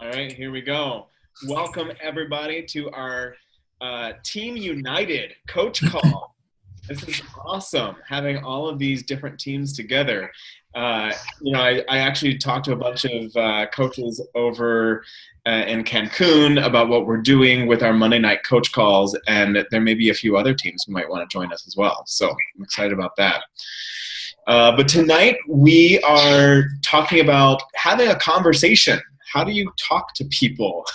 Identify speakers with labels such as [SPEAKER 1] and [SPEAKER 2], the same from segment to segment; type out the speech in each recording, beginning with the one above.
[SPEAKER 1] All right, here we go. Welcome everybody to our Team United coach call. This is awesome, having all of these different teams together. I actually talked to a bunch of coaches over in Cancun about what we're doing with our Monday night coach calls, and there may be a few other teams who might want to join us as well. So I'm excited about that. But tonight we are talking about having a conversation. How do you talk to people?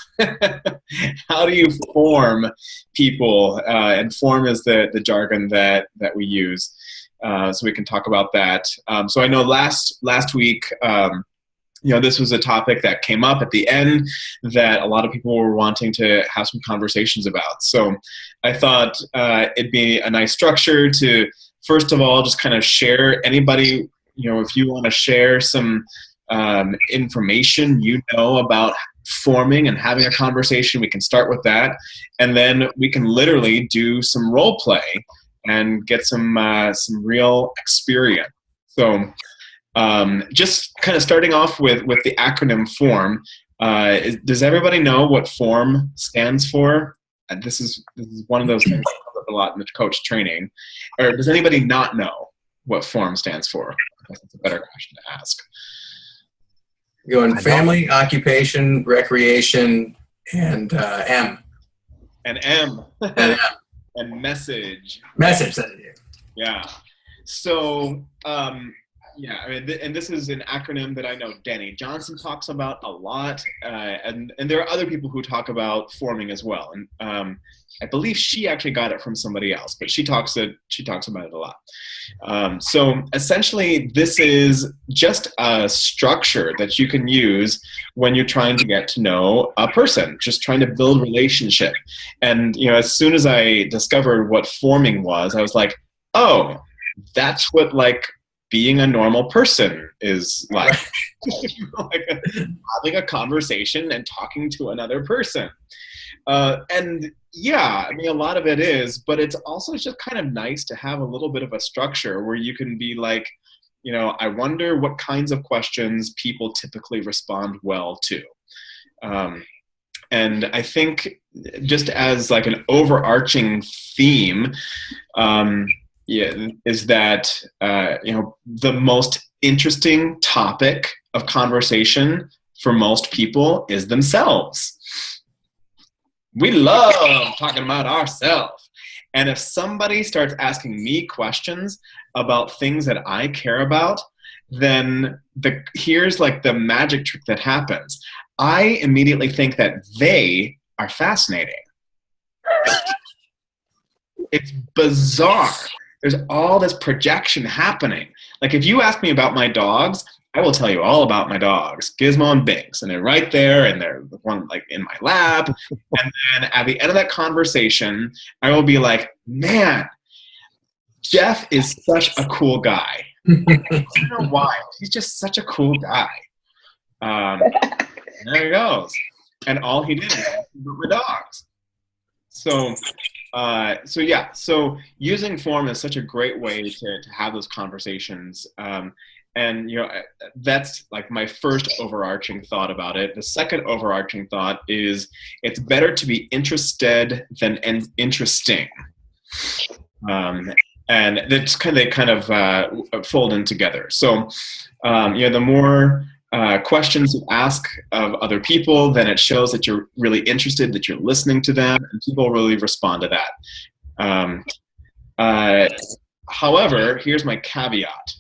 [SPEAKER 1] How do you form people? And form is the jargon that we use. So we can talk about that. So I know last week, this was a topic that came up at the end that a lot of people were wanting to have some conversations about. So I thought it'd be a nice structure to, first of all, just kind of share anybody, if you want to share some information about forming and having a conversation, we can start with that, and then we can literally do some role play and get some real experience. So just kind of starting off with the acronym FORM. Does everybody know what FORM stands for? This is one of those things that comes up a lot in the coach training. Or does anybody not know what FORM stands for? I guess that's a better question to ask.
[SPEAKER 2] Going family, occupation, recreation, and M.
[SPEAKER 1] And M.
[SPEAKER 2] And M.
[SPEAKER 1] And message.
[SPEAKER 2] Message.
[SPEAKER 1] Yeah. So, and this is an acronym that I know Danny Johnson talks about a lot, and there are other people who talk about forming as well. And I believe she actually got it from somebody else, but she talks about it a lot. So essentially, this is just a structure that you can use when you're trying to get to know a person, just trying to build relationship. And as soon as I discovered what forming was, I was like, oh, that's what being a normal person is like. Having a conversation and talking to another person. And yeah, a lot of it is, but it's also just kind of nice to have a little bit of a structure where you can be like, I wonder what kinds of questions people typically respond well to. And I think just as an overarching theme, is that, the most interesting topic of conversation for most people is themselves. We love talking about ourselves. And if somebody starts asking me questions about things that I care about, then here's the magic trick that happens. I immediately think that they are fascinating. It's bizarre. There's all this projection happening. If you ask me about my dogs, I will tell you all about my dogs, Gizmo and Binks, and they're right there, and they're one in my lap. And then at the end of that conversation, I will be like, man, Jeff is such a cool guy. I don't know why. He's just such a cool guy. There he goes. And all he did is with dogs. So using form is such a great way to have those conversations. And that's my first overarching thought about it. The second overarching thought is it's better to be interested than interesting. And that's they kind of fold in together. So, the more questions you ask of other people, then it shows that you're really interested, that you're listening to them, and people really respond to that. However, here's my caveat.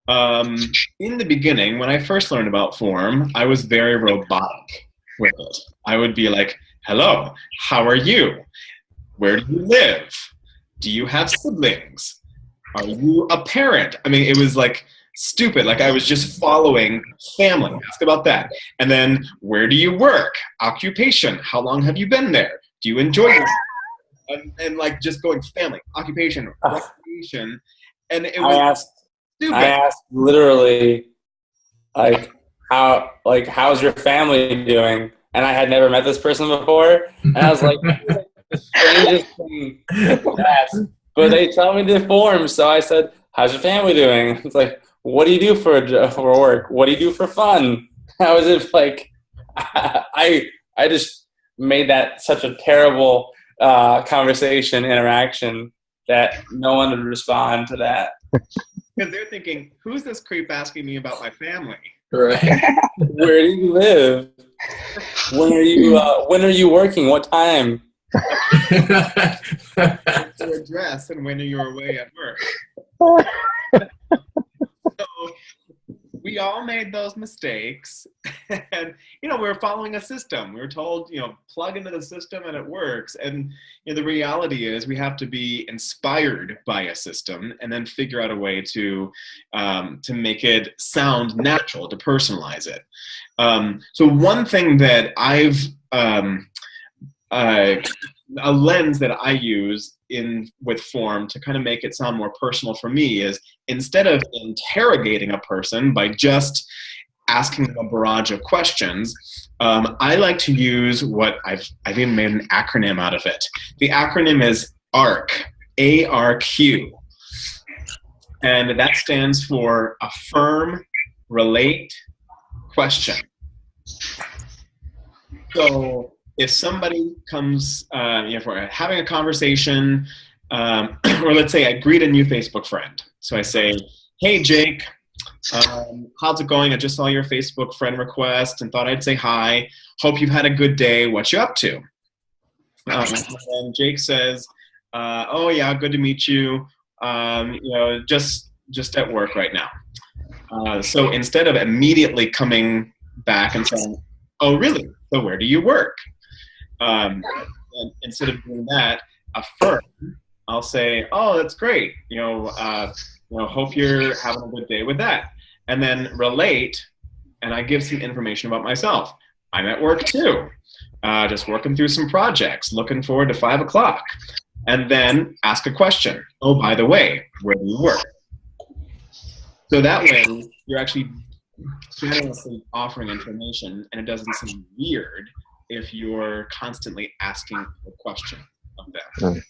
[SPEAKER 1] In the beginning, when I first learned about form, I was very robotic with it. I would be like, hello, how are you? Where do you live? Do you have siblings? Are you a parent? It was stupid. I was just following family. Ask about that. And then, where do you work? Occupation. How long have you been there? Do you enjoy it? And just going family, occupation, recreation. And it was stupid.
[SPEAKER 3] I asked literally, how's your family doing? And I had never met this person before. And I was like, the strangest thing to ask. But they tell me the form. So I said, how's your family doing? It's what do you do for work? What do you do for fun? How is it like I just made that such a terrible conversation interaction that no one would respond to that.
[SPEAKER 1] Because they're thinking, who's this creep asking me about my family?
[SPEAKER 2] Right.
[SPEAKER 3] Where do you live? When are you working? What time?
[SPEAKER 1] What's your address and when are you away at work? So we all made those mistakes, and we're following a system. We were told, plug into the system and it works. And the reality is, we have to be inspired by a system and then figure out a way to make it sound natural, to personalize it. So one thing that a lens that I use with Form to kind of make it sound more personal for me is, instead of interrogating a person by just asking them a barrage of questions, I like to use what I've even made an acronym out of it. The acronym is ARQ, A-R-Q. And that stands for affirm, relate, question. So if somebody comes, if we're having a conversation, or let's say I greet a new Facebook friend. So I say, hey, Jake, how's it going? I just saw your Facebook friend request and thought I'd say hi. Hope you've had a good day. What you up to? And Jake says, oh, yeah, good to meet you. Just at work right now. So instead of immediately coming back and saying, oh, really? So where do you work? And instead of doing that, affirm. I'll say, oh, that's great. Hope you're having a good day with that. And then relate, and I give some information about myself. I'm at work too, just working through some projects, looking forward to 5 o'clock. And then ask a question. Oh, by the way, where do you work? So that way, you're actually generously offering information, and it doesn't seem weird if you're constantly asking a question of them.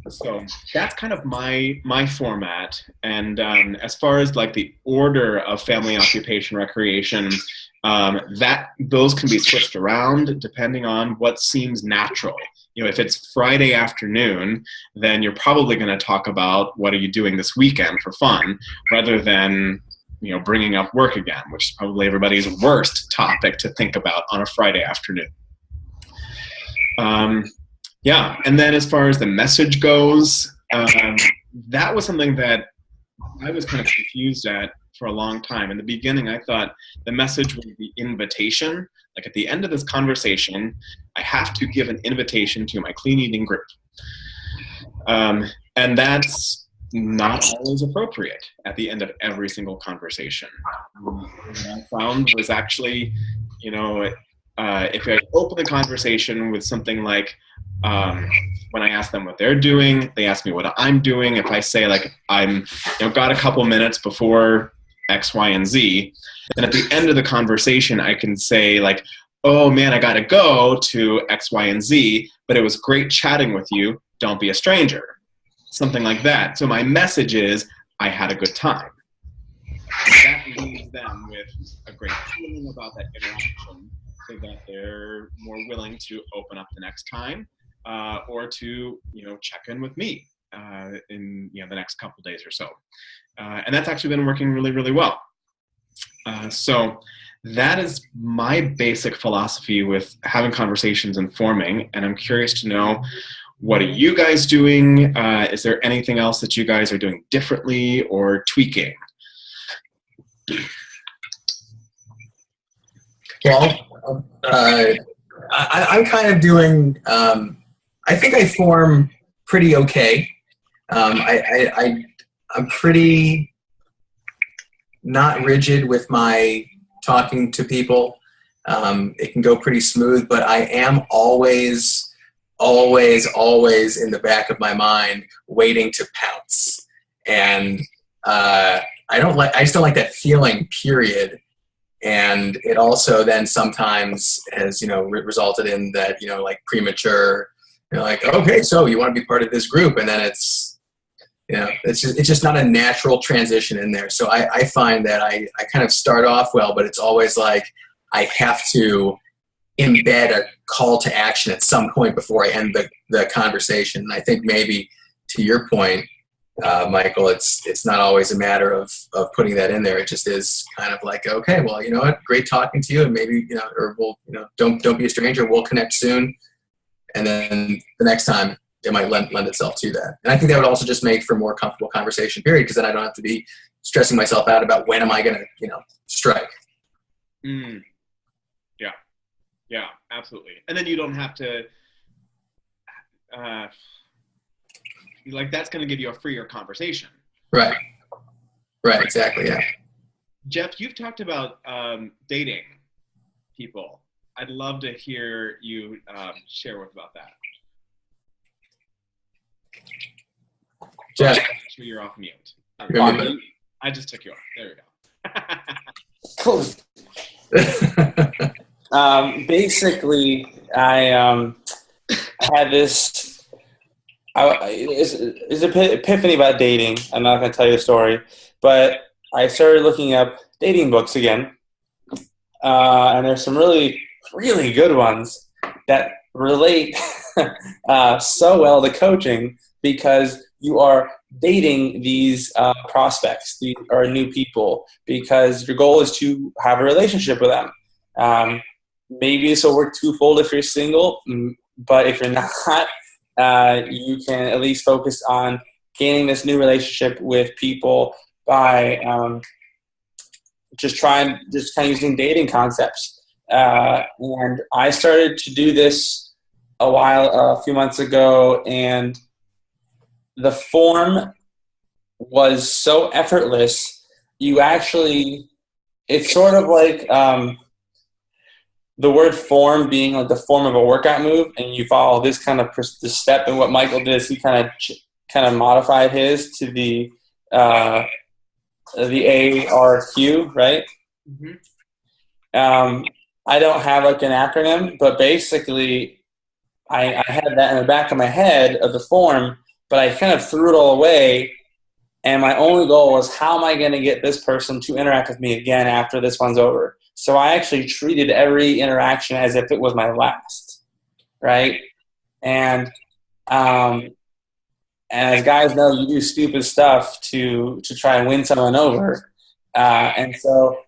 [SPEAKER 1] So that's kind of my format. And as far as like the order of family, occupation, recreation, those can be switched around depending on what seems natural. If it's Friday afternoon, then you're probably going to talk about what are you doing this weekend for fun, rather than bringing up work again, which is probably everybody's worst topic to think about on a Friday afternoon. Yeah, and then as far as the message goes, that was something that I was kind of confused at for a long time. In the beginning, I thought the message was the invitation. Like at the end of this conversation, I have to give an invitation to my clean eating group. And that's not always appropriate at the end of every single conversation. What I found was actually, if I open the conversation with something like, when I ask them what they're doing, they ask me what I'm doing. If I say like, I'm, got a couple minutes before X, Y, and Z, then at the end of the conversation, I can say like, oh man, I gotta go to X, Y, and Z, but it was great chatting with you. Don't be a stranger. Something like that. So my message is, I had a good time. And that leaves them with a great feeling about that interaction, so that they're more willing to open up the next time, or to check in with me in the next couple days or so. And that's actually been working really, really well. So that is my basic philosophy with having conversations and forming. And I'm curious to know, what are you guys doing? Is there anything else that you guys are doing differently or tweaking?
[SPEAKER 2] Well, I'm kind of doing, I think I form pretty okay. I'm pretty not rigid with my talking to people. It can go pretty smooth, but I am always in the back of my mind waiting to pounce. And I just don't like that feeling, period. And it also then sometimes has, resulted in that, like premature, like, okay, so you want to be part of this group. And then it's, It's just not a natural transition in there. So I find that I kind of start off well, but it's always like I have to embed a call to action at some point before I end the conversation. And I think maybe to your point, Michael, it's not always a matter of putting that in there. It just is kind of like, okay, well, you know what, great talking to you, and maybe, or we'll, don't be a stranger. We'll connect soon, and then the next time it might lend itself to that. And I think that would also just make for more comfortable conversation. Period, because then I don't have to be stressing myself out about when am I going to strike.
[SPEAKER 1] Yeah, absolutely. And then you don't have to. That's going to give you a freer conversation.
[SPEAKER 2] Right, exactly, yeah.
[SPEAKER 1] Jeff, you've talked about dating people. I'd love to hear you share about that.
[SPEAKER 2] Jeff.
[SPEAKER 1] Make sure you're off mute. I just took you off. There we go.
[SPEAKER 3] Basically, I had this. It's an epiphany about dating. I'm not going to tell you the story, but I started looking up dating books again, and there's some really, really good ones that relate so well to coaching, because you are dating these prospects, these are new people, because your goal is to have a relationship with them. Maybe this will work twofold if you're single, but if you're not, you can at least focus on gaining this new relationship with people by just kind of using dating concepts. And I started to do this a few months ago, and the form was so effortless. It's sort of like the word form being like the form of a workout move, and you follow this kind of this step. And what Michael did is he kind of modified his to the ARQ, right? Mm-hmm. I don't have like an acronym, but basically I had that in the back of my head of the form, but I kind of threw it all away. And my only goal was, how am I going to get this person to interact with me again after this one's over? So I actually treated every interaction as if it was my last, right? And as guys know, you do stupid stuff to try and win someone over. And so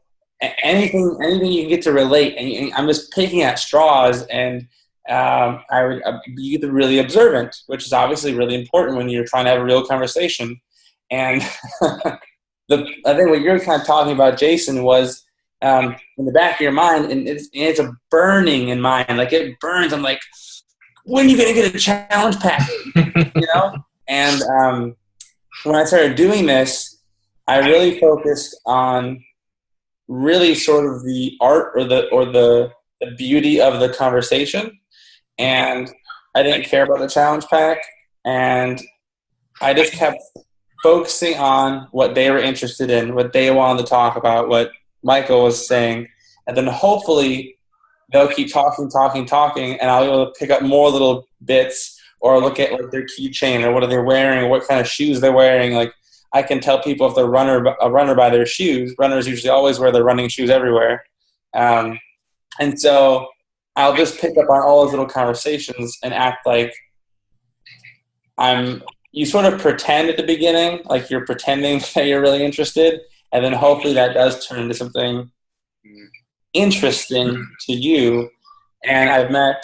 [SPEAKER 3] anything you can get to relate, and I'm just picking at straws, and I would be really observant, which is obviously really important when you're trying to have a real conversation. And I think what you're kind of talking about, Jason, was in the back of your mind, and it's a burning in mind. Like, it burns. I'm like, when are you going to get a challenge pack? And when I started doing this, I really focused on really sort of the art or the beauty of the conversation. And I didn't care about the challenge pack. And I just kept focusing on what they were interested in, what they wanted to talk about, what Michael was saying. And then hopefully they'll keep talking, and I'll be able to pick up more little bits, or look at like their keychain, or what are they wearing, or what kind of shoes they're wearing. Like, I can tell people if they're a runner by their shoes. Runners usually always wear their running shoes everywhere. And so I'll just pick up on all those little conversations and act like you sort of pretend at the beginning, like you're pretending that you're really interested, and then hopefully that does turn into something interesting to you. And I've had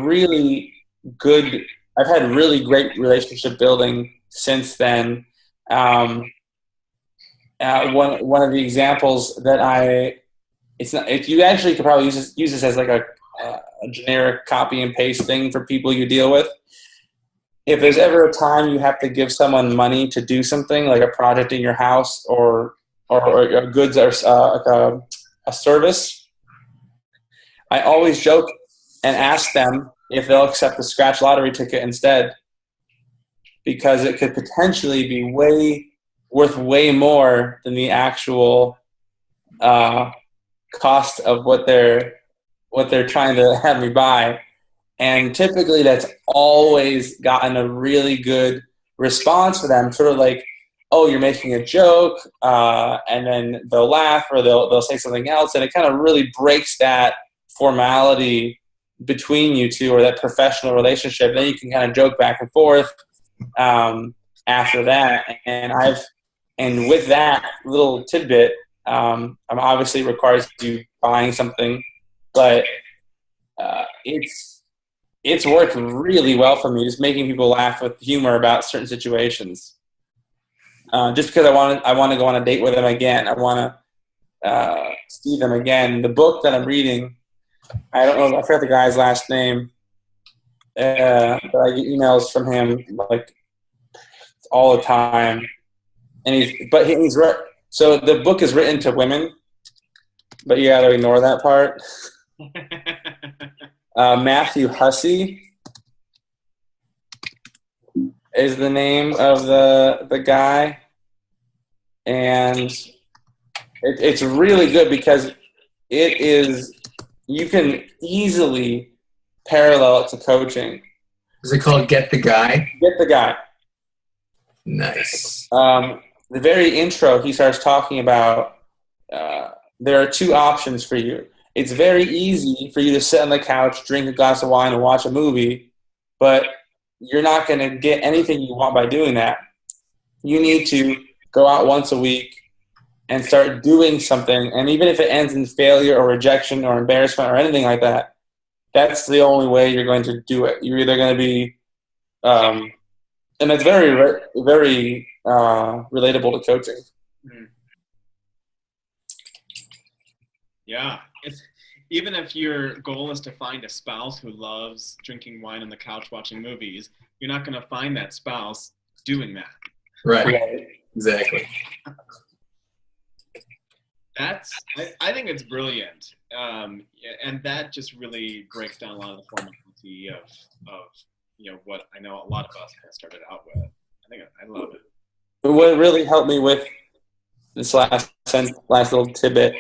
[SPEAKER 3] really great relationship building since then. One of the examples that you actually could probably use this as like a generic copy and paste thing for people you deal with. If there's ever a time you have to give someone money to do something, like a project in your house or goods or a service, I always joke and ask them if they'll accept the scratch lottery ticket instead, because it could potentially be worth way more than the actual cost of what they're trying to have me buy. And typically that's always gotten a really good response for them, sort of like, oh, you're making a joke, and then they'll laugh or they'll say something else, and it kind of really breaks that formality between you two, or that professional relationship. Then you can kind of joke back and forth after that. And with that little tidbit, obviously it requires you buying something, but it's worked really well for me, just making people laugh with humor about certain situations. Just because I want to go on a date with them again. I want to see them again. The book that I'm reading, I don't know, I forgot the guy's last name, but I get emails from him like all the time. And so the book is written to women, but you got to ignore that part. Matthew Hussey is the name of the guy, and it's really good because you can easily parallel it to coaching.
[SPEAKER 2] Is it called Get the Guy?
[SPEAKER 3] Get the Guy.
[SPEAKER 2] Nice.
[SPEAKER 3] The very intro, he starts talking about there are two options for you. It's very easy for you to sit on the couch, drink a glass of wine, and watch a movie, but you're not going to get anything you want by doing that. You need to go out once a week and start doing something, and even if it ends in failure or rejection or embarrassment or anything like that, that's the only way you're going to do it. You're either going to be and it's very, very relatable to coaching.
[SPEAKER 1] Yeah. Even if your goal is to find a spouse who loves drinking wine on the couch watching movies, you're not going to find that spouse doing that.
[SPEAKER 2] Right. Exactly.
[SPEAKER 1] I think it's brilliant. And that just really breaks down a lot of the formality of what I know a lot of us kind of started out with. I love it.
[SPEAKER 3] What really helped me with this last little tidbit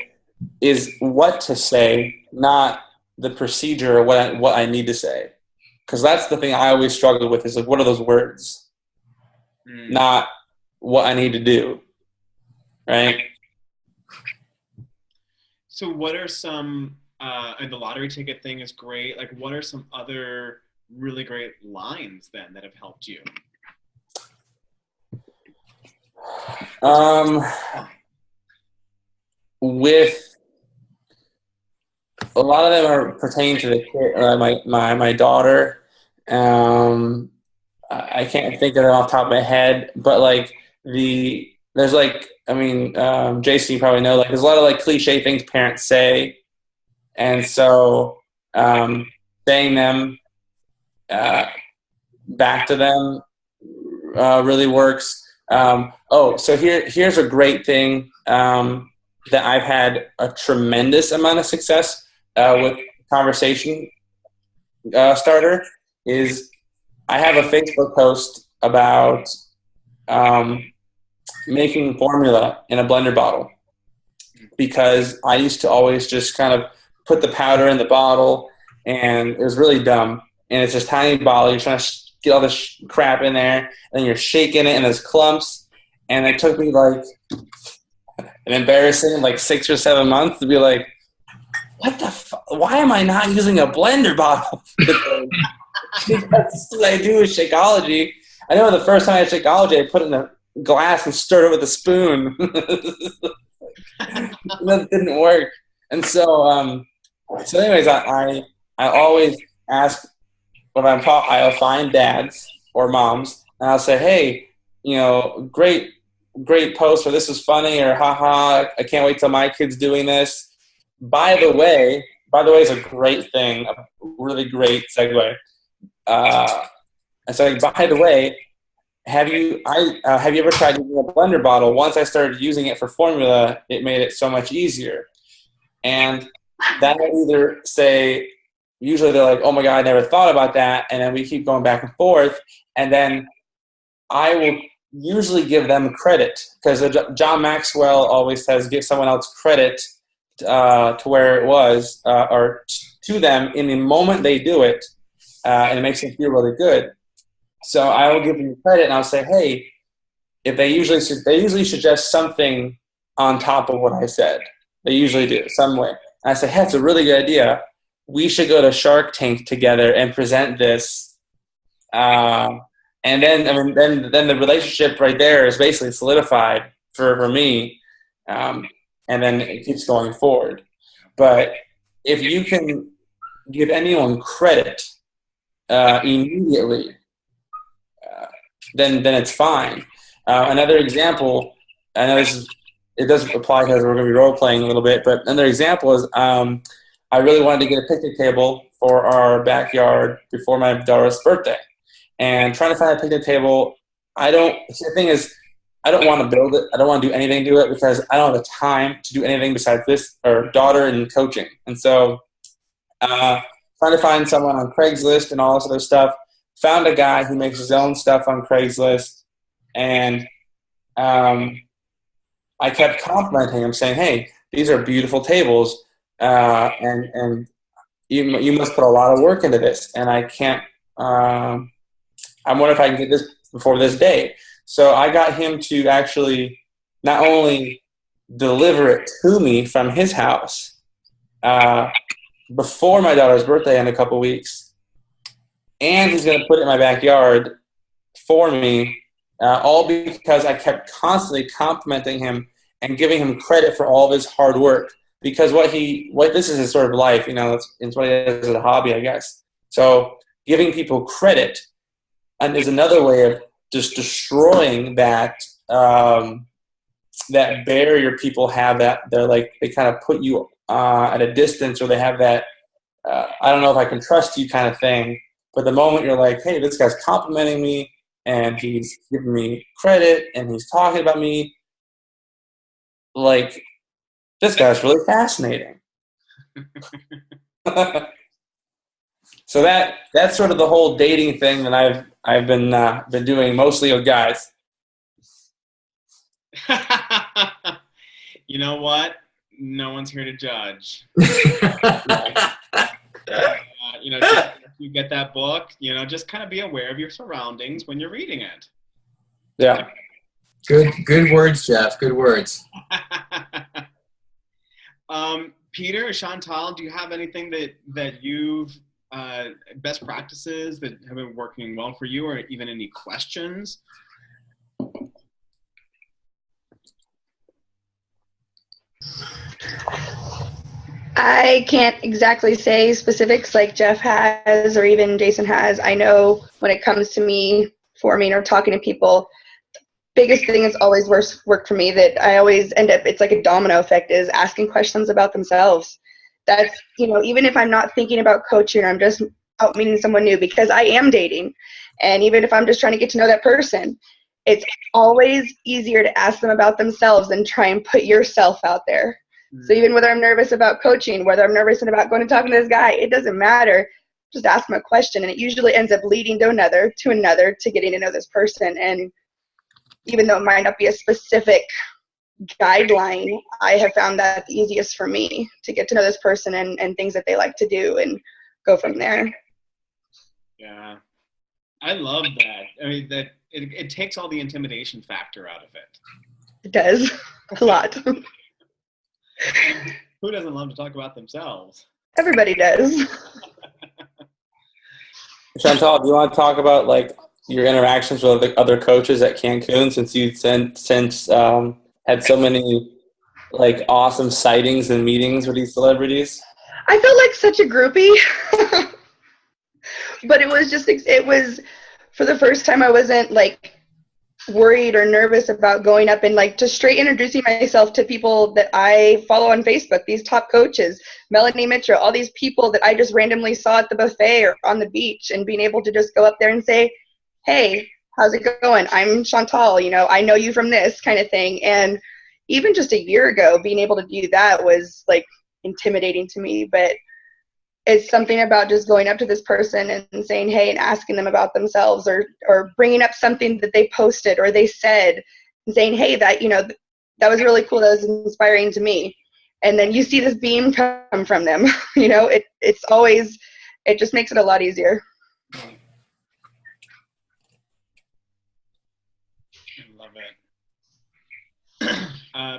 [SPEAKER 3] is what to say, not the procedure or what I need to say. Because that's the thing I always struggle with, is like, what are those words? Not what I need to do. Right?
[SPEAKER 1] So what are some, and the lottery ticket thing is great. Like, what are some other really great lines then that have helped you?
[SPEAKER 3] With a lot of them are pertaining to the kid, my daughter. I can't think of them off the top of my head, but like there's like, Jason, you probably know, like there's a lot of like cliche things parents say, and so saying them back to them really works. So here's a great thing that I've had a tremendous amount of success with Conversation Starter is I have a Facebook post about making formula in a blender bottle, because I used to always just kind of put the powder in the bottle, and it was really dumb. And it's this tiny bottle. You're trying to get all this crap in there, and then you're shaking it, and there's clumps. And it took me like an embarrassing 6 or 7 months to be like, what the fuck? Why am I not using a blender bottle? Because what I do is Shakeology. I know the first time I had Shakeology, I put it in a glass and stirred it with a spoon. That didn't work. And so anyways, I always ask when I'm taught, I'll find dads or moms, and I'll say, hey, great post, or this is funny, or haha, I can't wait till my kid's doing this. By the way is a great thing, a really great segue. And so, by the way, have you ever tried using a blender bottle? Once I started using it for formula, it made it so much easier. And that will either say, usually they're like, oh my God, I never thought about that. And then we keep going back and forth. And then I will usually give them credit, because John Maxwell always says, give someone else credit to where it was, or to them in the moment they do it, and it makes them feel really good. So I will give them credit, and I'll say, hey, if they usually suggest something on top of what I said. They usually do some way. And I say, hey, it's a really good idea. We should go to Shark Tank together and present this. And then the relationship right there is basically solidified for me. And then it keeps going forward. But if you can give anyone credit immediately, then it's fine. Another example, I know it does apply because we're going to be role playing a little bit, but another example is I really wanted to get a picnic table for our backyard before my daughter's birthday, and trying to find a picnic table. The thing is, I don't want to build it. I don't want to do anything to it because I don't have the time to do anything besides this or daughter and coaching. And so, trying to find someone on Craigslist and all this other stuff. Found a guy who makes his own stuff on Craigslist, and I kept complimenting him, saying, "Hey, these are beautiful tables, and you must put a lot of work into this, and I can't. I wonder if I can get this before this day." So I got him to actually not only deliver it to me from his house before my daughter's birthday in a couple weeks, and he's going to put it in my backyard for me, all because I kept constantly complimenting him and giving him credit for all of his hard work. Because this is his sort of life, it's what he does as a hobby, I guess. So giving people credit is another way of just destroying that that barrier people have, that they kind of put you at a distance, or they have that I don't know if I can trust you kind of thing. But the moment you're like, hey, this guy's complimenting me and he's giving me credit and he's talking about me, like, this guy's really fascinating. So that's sort of the whole dating thing that I've been doing mostly with guys.
[SPEAKER 1] You know what? No one's here to judge. If you get that book, just kind of be aware of your surroundings when you're reading it.
[SPEAKER 3] Yeah.
[SPEAKER 2] Good words, Jeff. Good words.
[SPEAKER 1] Peter, Chantal, do you have anything that you've best practices that have been working well for you, or even any questions?
[SPEAKER 4] I can't exactly say specifics like Jeff has or even Jason has. I know when it comes to me forming or talking to people, biggest thing that's always worked for me, that I always end up, it's like a domino effect, is asking questions about themselves. That's, even if I'm not thinking about coaching, I'm just out meeting someone new, because I am dating. And even if I'm just trying to get to know that person, it's always easier to ask them about themselves than try and put yourself out there. So even whether I'm nervous about coaching, whether I'm nervous about going and talking to this guy, it doesn't matter. Just ask them a question, and it usually ends up leading to another, to getting to know this person. And even though it might not be a specific guideline, I have found that the easiest for me to get to know this person and things that they like to do and go from there.
[SPEAKER 1] Yeah, I love that. I mean, that it takes all the intimidation factor out of it.
[SPEAKER 4] It does. A lot.
[SPEAKER 1] Who doesn't love to talk about themselves?
[SPEAKER 4] Everybody does.
[SPEAKER 3] Chantal, do you want to talk about your interactions with the other coaches at Cancun, since you had so many awesome sightings and meetings with these celebrities?
[SPEAKER 4] I felt like such a groupie. But it was for the first time I wasn't worried or nervous about going up and just straight introducing myself to people that I follow on Facebook, these top coaches, Melanie Mitchell, all these people that I just randomly saw at the buffet or on the beach, and being able to just go up there and say, hey, how's it going? I'm Chantal, I know you from this kind of thing. And even just a year ago, being able to do that was intimidating to me, but it's something about just going up to this person and saying, hey, and asking them about themselves, or bringing up something that they posted or they said, and saying, hey, that was really cool. That was inspiring to me. And then you see this beam come from them. It just makes it a lot easier.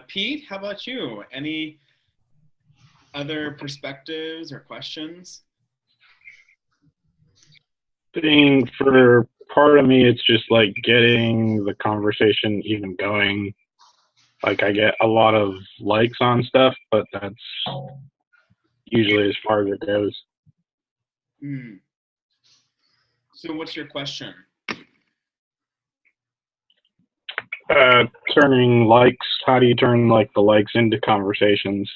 [SPEAKER 1] Pete, how about you? Any other perspectives or questions?
[SPEAKER 5] I think for part of me, it's just like getting the conversation even going. Like I get a lot of likes on stuff, but that's usually as far as it goes.
[SPEAKER 1] Mm. So what's your question?
[SPEAKER 5] Turning likes, how do you turn like the likes into conversations?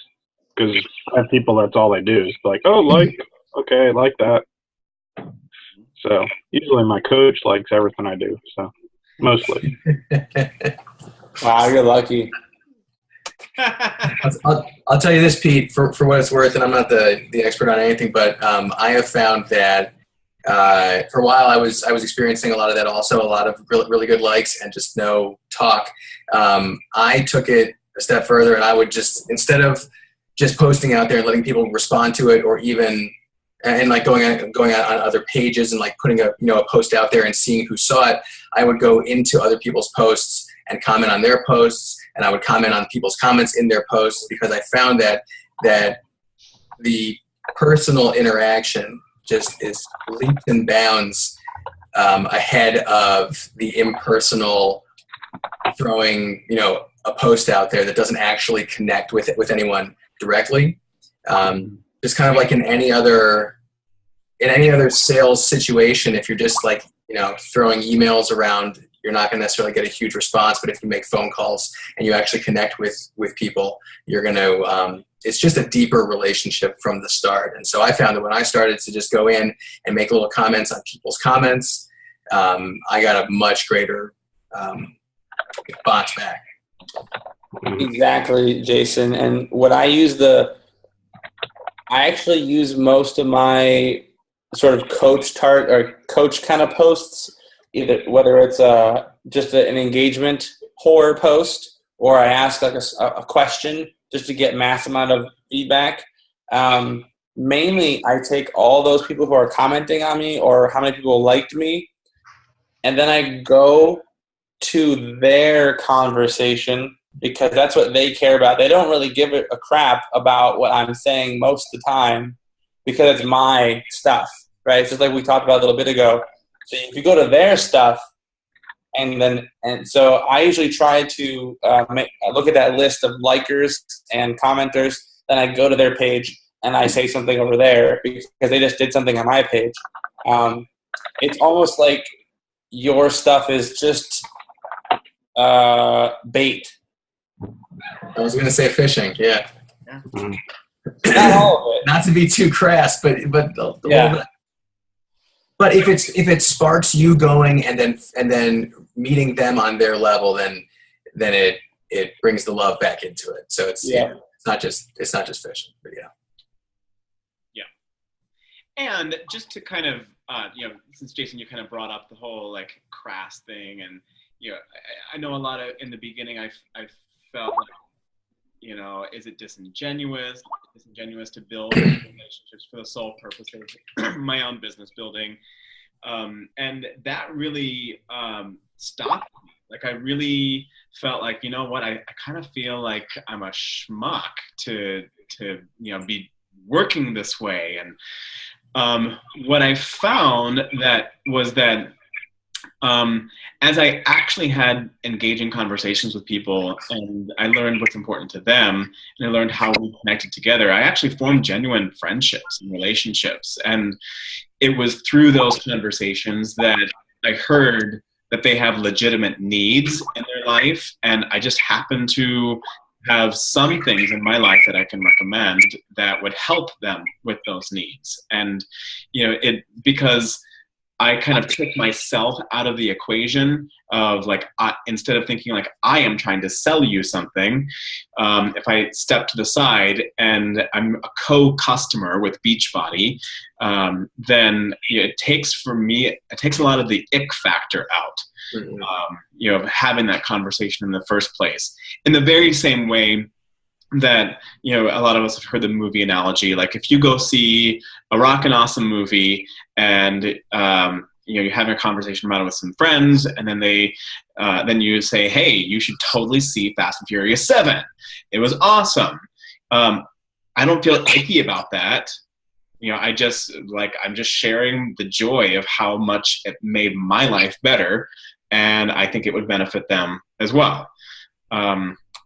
[SPEAKER 5] Because I have people, that's all they do is like, oh, like, okay, I like that. So usually my coach likes everything I do, so mostly.
[SPEAKER 3] Wow, you're lucky.
[SPEAKER 2] I'll tell you this, Pete, for what it's worth, and I'm not the expert on anything, but I have found that for a while I was experiencing a lot of that also, a lot of really good likes and just no talk. I took it a step further, and I would just, instead of just posting out there and letting people respond to it, or even and like going out on other pages and like putting a post out there and seeing who saw it, I would go into other people's posts and comment on their posts, and I would comment on people's comments in their posts, because I found that the personal interaction just is leaps and bounds ahead of the impersonal throwing a post out there that doesn't actually connect with anyone directly. Just kind of like in any other sales situation, if you're just like throwing emails around, you're not going to necessarily get a huge response. But if you make phone calls and you actually connect with people, you're going to it's just a deeper relationship from the start. And so I found that when I started to just go in and make little comments on people's comments, I got a much greater response back.
[SPEAKER 3] Exactly, Jason. And what I actually use most of my sort of coach kind of posts, whether it's just an engagement horror post, or I ask like a question just to get mass amount of feedback. Mainly, I take all those people who are commenting on me or how many people liked me, and then I go to their conversation, because that's what they care about. They don't really give a crap about what I'm saying most of the time, because it's my stuff, right? It's just like we talked about a little bit ago. So if you go to their stuff, and so I usually try to look at that list of likers and commenters, then I go to their page and I say something over there because they just did something on my page. It's almost like your stuff is just bait.
[SPEAKER 2] I was going to say fishing, yeah.
[SPEAKER 3] Not all of it.
[SPEAKER 2] Not to be too crass, but a little bit. But if it sparks you going and then meeting them on their level, then it brings the love back into it. So it's not just fishing, but yeah.
[SPEAKER 1] And just to kind of since Jason, you kind of brought up the whole like crass thing, and I know a lot of in the beginning I felt like, is it disingenuous to build relationships for the sole purpose of my own business building? And that really stopped me. Like I really felt like, I kind of feel like I'm a schmuck to be working this way. And what I found was that as I actually had engaging conversations with people, and I learned what's important to them, and I learned how we connected together, I actually formed genuine friendships and relationships. And it was through those conversations that I heard that they have legitimate needs in their life, and I just happen to have some things in my life that I can recommend that would help them with those needs. And because I kind of took myself out of the equation of like, instead of thinking like I am trying to sell you something, if I step to the side and I'm a co-customer with Beachbody, then it takes a lot of the ick factor out, of having that conversation in the first place. In the very same way that, a lot of us have heard the movie analogy, like if you go see a rockin' awesome movie and, you're having a conversation about it with some friends, and then then you say, hey, you should totally see Fast and Furious 7. It was awesome. I don't feel icky about that. I'm just sharing the joy of how much it made my life better, and I think it would benefit them as well.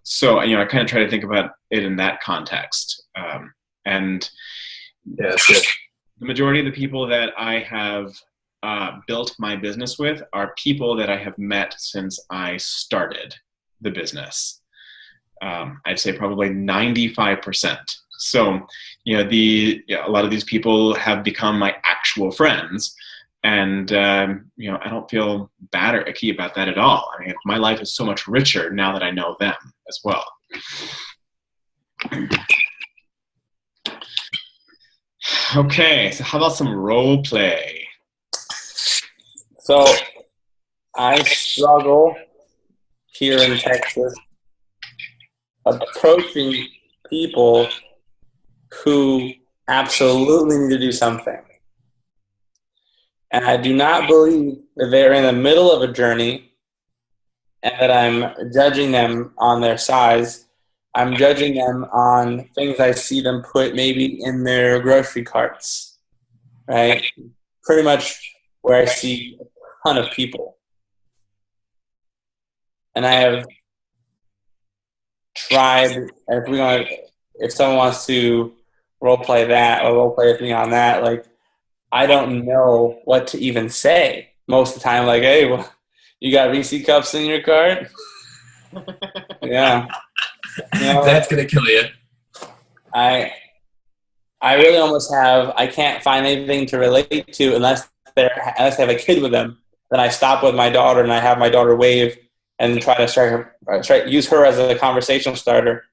[SPEAKER 1] So I kind of try to think about it in that context. And
[SPEAKER 2] Yeah, that's good.
[SPEAKER 1] the majority of the people that I have built my business with are people that I have met since I started the business. I'd say probably 95%. So, a lot of these people have become my actual friends, and I don't feel bad or icky about that at all. I mean, my life is so much richer now that I know them as well. Okay, so how about some role play?
[SPEAKER 3] So I struggle here in Texas approaching people who absolutely need to do something. And I do not believe that they're in the middle of a journey and that I'm judging them on their size. I'm judging them on things I see them put maybe in their grocery carts, right? Pretty much where I see a ton of people. And I have tried, if someone wants to role play that or role play with me on that, like, I don't know what to even say most of the time. Like, hey, well, you got Reese cups in your cart? Yeah.
[SPEAKER 2] That's going to kill you.
[SPEAKER 3] I really almost I can't find anything to relate to unless they have a kid with them. Then I stop with my daughter and I have my daughter wave and try to use her as a conversation starter.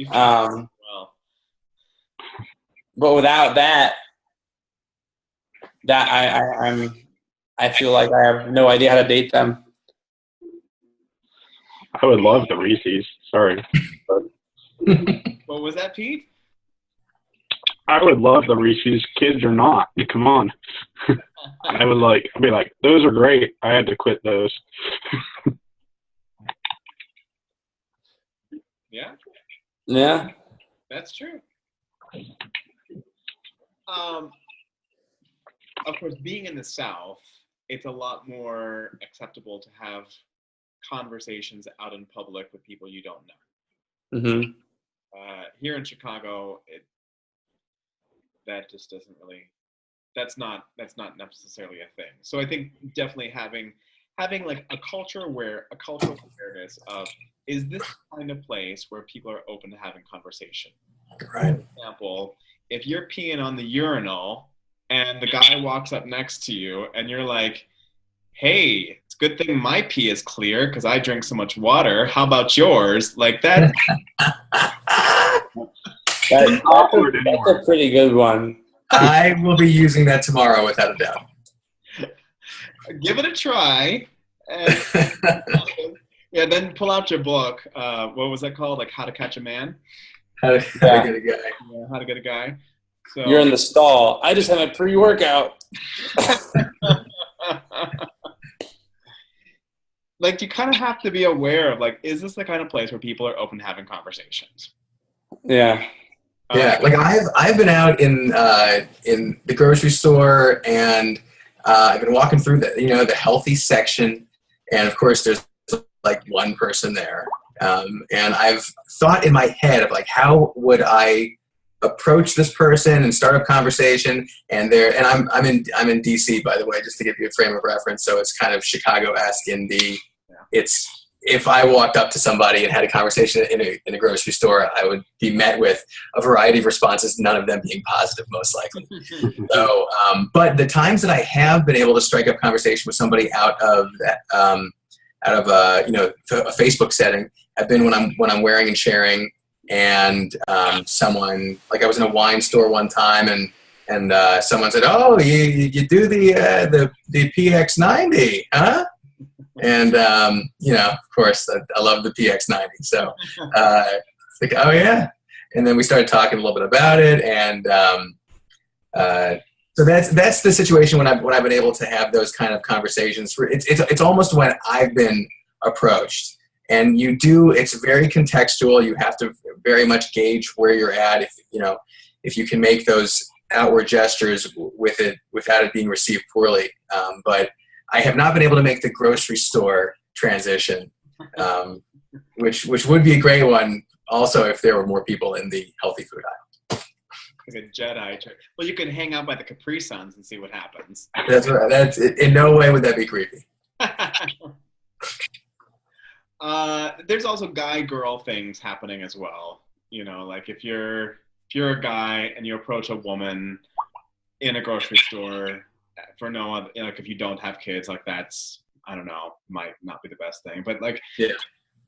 [SPEAKER 3] But without that, I feel like I have no idea how to date them.
[SPEAKER 5] I would love the Reese's. Sorry.
[SPEAKER 1] What was that, Pete?
[SPEAKER 5] I would love the Reese's, kids or not. Come on. I'd be like, those are great. I had to quit those.
[SPEAKER 1] Yeah.
[SPEAKER 3] Yeah.
[SPEAKER 1] That's true. Of course, being in the South, it's a lot more acceptable to have conversations out in public with people you don't know.
[SPEAKER 3] Mm-hmm.
[SPEAKER 1] Here in Chicago, that just doesn't really. That's not necessarily a thing. So I think definitely having like a cultural awareness of, is this kind of place where people are open to having conversation?
[SPEAKER 2] Right.
[SPEAKER 1] For example, if you're peeing on the urinal and the guy walks up next to you and you're like, hey, it's a good thing my pee is clear because I drink so much water. How about yours? Like that.
[SPEAKER 3] That's a pretty good one.
[SPEAKER 2] I will be using that tomorrow without a doubt.
[SPEAKER 1] Give it a try. And, then pull out your book. What was that called? Like How to Catch a Man?
[SPEAKER 2] How to get a guy.
[SPEAKER 1] Yeah, How to Get a Guy. So
[SPEAKER 3] you're in the stall. I just had my pre-workout.
[SPEAKER 1] Like, you kind of have to be aware of, like, is this the kind of place where people are open to having conversations?
[SPEAKER 3] Yeah.
[SPEAKER 2] Yeah, like I've been out in the grocery store, and I've been walking through the healthy section, and of course there's like one person there, and I've thought in my head of like, how would I approach this person and start a conversation? And I'm in DC, by the way, just to give you a frame of reference. So it's kind of Chicago-esque in it's. If I walked up to somebody and had a conversation in a grocery store, I would be met with a variety of responses, none of them being positive, most likely. So, but the times that I have been able to strike up conversation with somebody out of a Facebook setting have been when I'm wearing and sharing, and someone, like I was in a wine store one time, and someone said, "Oh, you do the PX90, huh?" And, of course, I love the PX90. So it's like, oh, yeah. And then we started talking a little bit about it. And So that's the situation when I've been able to have those kind of conversations. It's almost when I've been approached, and it's very contextual. You have to very much gauge where you're at. If you can make those outward gestures with it without it being received poorly. But I have not been able to make the grocery store transition, which would be a great one. Also, if there were more people in the healthy food aisle.
[SPEAKER 1] Like a Jedi. Well, you can hang out by the Capri Suns and see what happens.
[SPEAKER 2] That's right. That's in no way would that be creepy.
[SPEAKER 1] There's also guy-girl things happening as well. Like if you're a guy and you approach a woman in a grocery store for no other, like if you don't have kids, like that's, I don't know, might not be the best thing. But like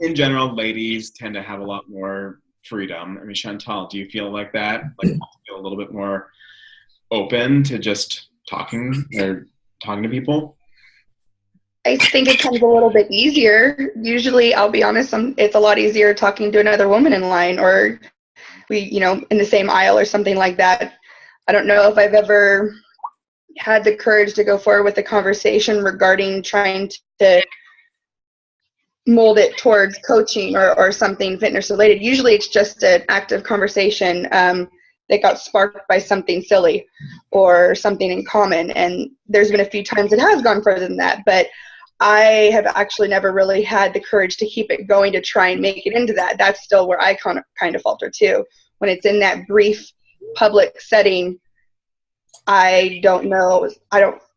[SPEAKER 1] in general, ladies tend to have a lot more freedom. I mean, Chantal, do you feel like that? Like feel a little bit more open to just talking to people?
[SPEAKER 4] I think it comes a little bit easier. Usually, I'll be honest, it's a lot easier talking to another woman in line, or in the same aisle or something like that. I don't know if I've ever had the courage to go forward with a conversation regarding trying to mold it towards coaching or something fitness related. Usually it's just an active conversation that got sparked by something silly or something in common. And there's been a few times it has gone further than that, but I have actually never really had the courage to keep it going to try and make it into that. That's still where I kind of falter too. When it's in that brief public setting, I don't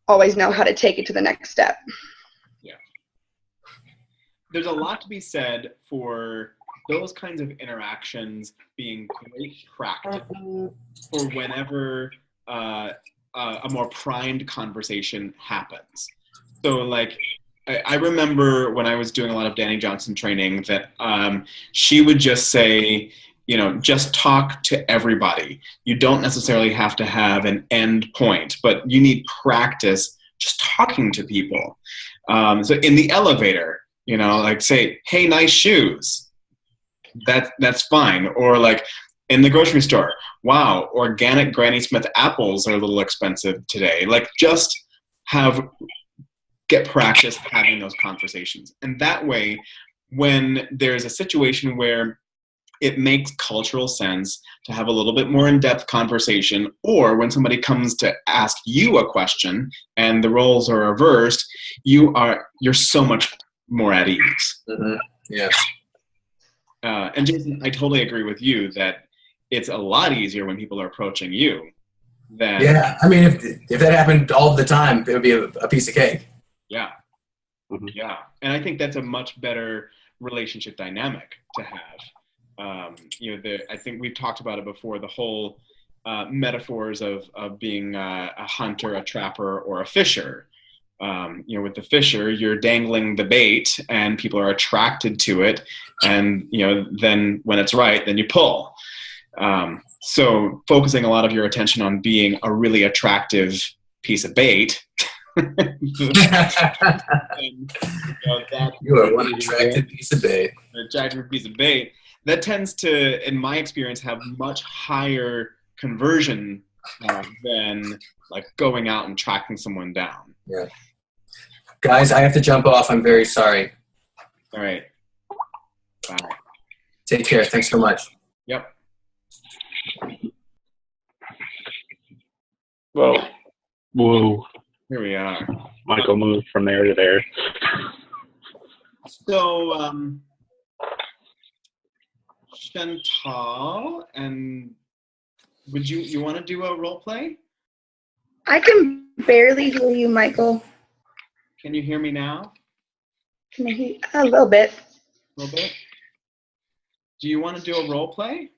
[SPEAKER 4] always know how to take it to the next step.
[SPEAKER 1] There's a lot to be said for those kinds of interactions being great practice for whenever a more primed conversation happens. So like, I remember when I was doing a lot of Danny Johnson training that she would just say, just talk to everybody. You don't necessarily have to have an end point, but you need practice just talking to people. So in the elevator, like say, hey, nice shoes. That's fine. Or like in the grocery store, wow, organic Granny Smith apples are a little expensive today. Like just get practice having those conversations. And that way, when there's a situation where it makes cultural sense to have a little bit more in-depth conversation, or when somebody comes to ask you a question and the roles are reversed, you're so much more at ease.
[SPEAKER 2] Mm-hmm. Yeah.
[SPEAKER 1] And Jason, I totally agree with you that it's a lot easier when people are approaching you than.
[SPEAKER 2] Yeah, I mean, if that happened all the time, it would be a piece of cake.
[SPEAKER 1] Yeah. Mm-hmm. Yeah, and I think that's a much better relationship dynamic to have. I think we've talked about it before. The whole metaphors of being a hunter, a trapper, or a fisher. With the fisher, you're dangling the bait and people are attracted to it. And, then when it's right, then you pull. So focusing a lot of your attention on being a really attractive piece of bait.
[SPEAKER 2] You are one attractive piece of bait.
[SPEAKER 1] An attractive piece of bait. That tends to, in my experience, have much higher conversion than like going out and tracking someone down.
[SPEAKER 2] Yeah. Guys, I have to jump off. I'm very sorry.
[SPEAKER 1] All right. Bye.
[SPEAKER 2] Take care. Thanks so much.
[SPEAKER 1] Yep.
[SPEAKER 5] Whoa.
[SPEAKER 1] Here we are.
[SPEAKER 5] Michael moved from there to there.
[SPEAKER 1] So, Chantal, and would you want to do a role play?
[SPEAKER 4] I can barely hear you, Michael.
[SPEAKER 1] Can you hear me now?
[SPEAKER 4] Can I hear you? A little bit.
[SPEAKER 1] A little bit? Do you want to do a role play?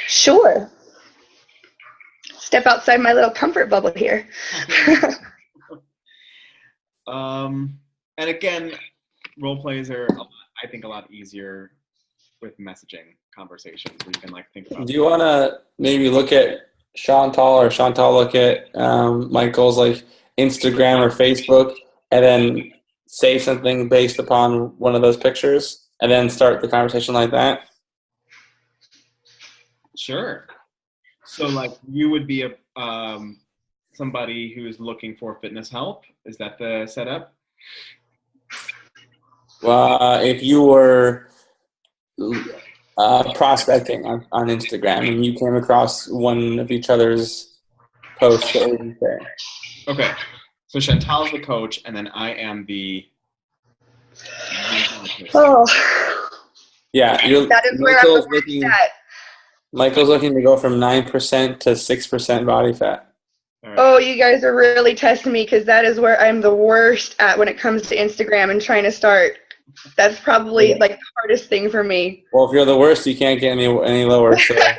[SPEAKER 4] Sure. Step outside my little comfort bubble here.
[SPEAKER 1] And again, role plays are, I think, a lot easier with messaging conversations where you can like think about.
[SPEAKER 3] Do you want to maybe look at Chantal, or Chantal look at Michael's like Instagram or Facebook, and then say something based upon one of those pictures, and then start the conversation like that?
[SPEAKER 1] Sure. So like you would be somebody who is looking for fitness help? Is that the setup?
[SPEAKER 3] Well, if you were prospecting on Instagram and you came across one of each other's posts, what would you say?
[SPEAKER 1] Okay. So Chantal's the coach, and then I am the.
[SPEAKER 4] Oh,
[SPEAKER 3] Yeah,
[SPEAKER 4] that is where I'm the worst at.
[SPEAKER 3] Michael's looking to go from 9% to 6% body fat.
[SPEAKER 1] All right.
[SPEAKER 4] Oh, you guys are really testing me because that is where I'm the worst at when it comes to Instagram and trying to start. That's probably like the hardest thing for me.
[SPEAKER 3] Well, if you're the worst, you can't get any lower. So.
[SPEAKER 1] Okay.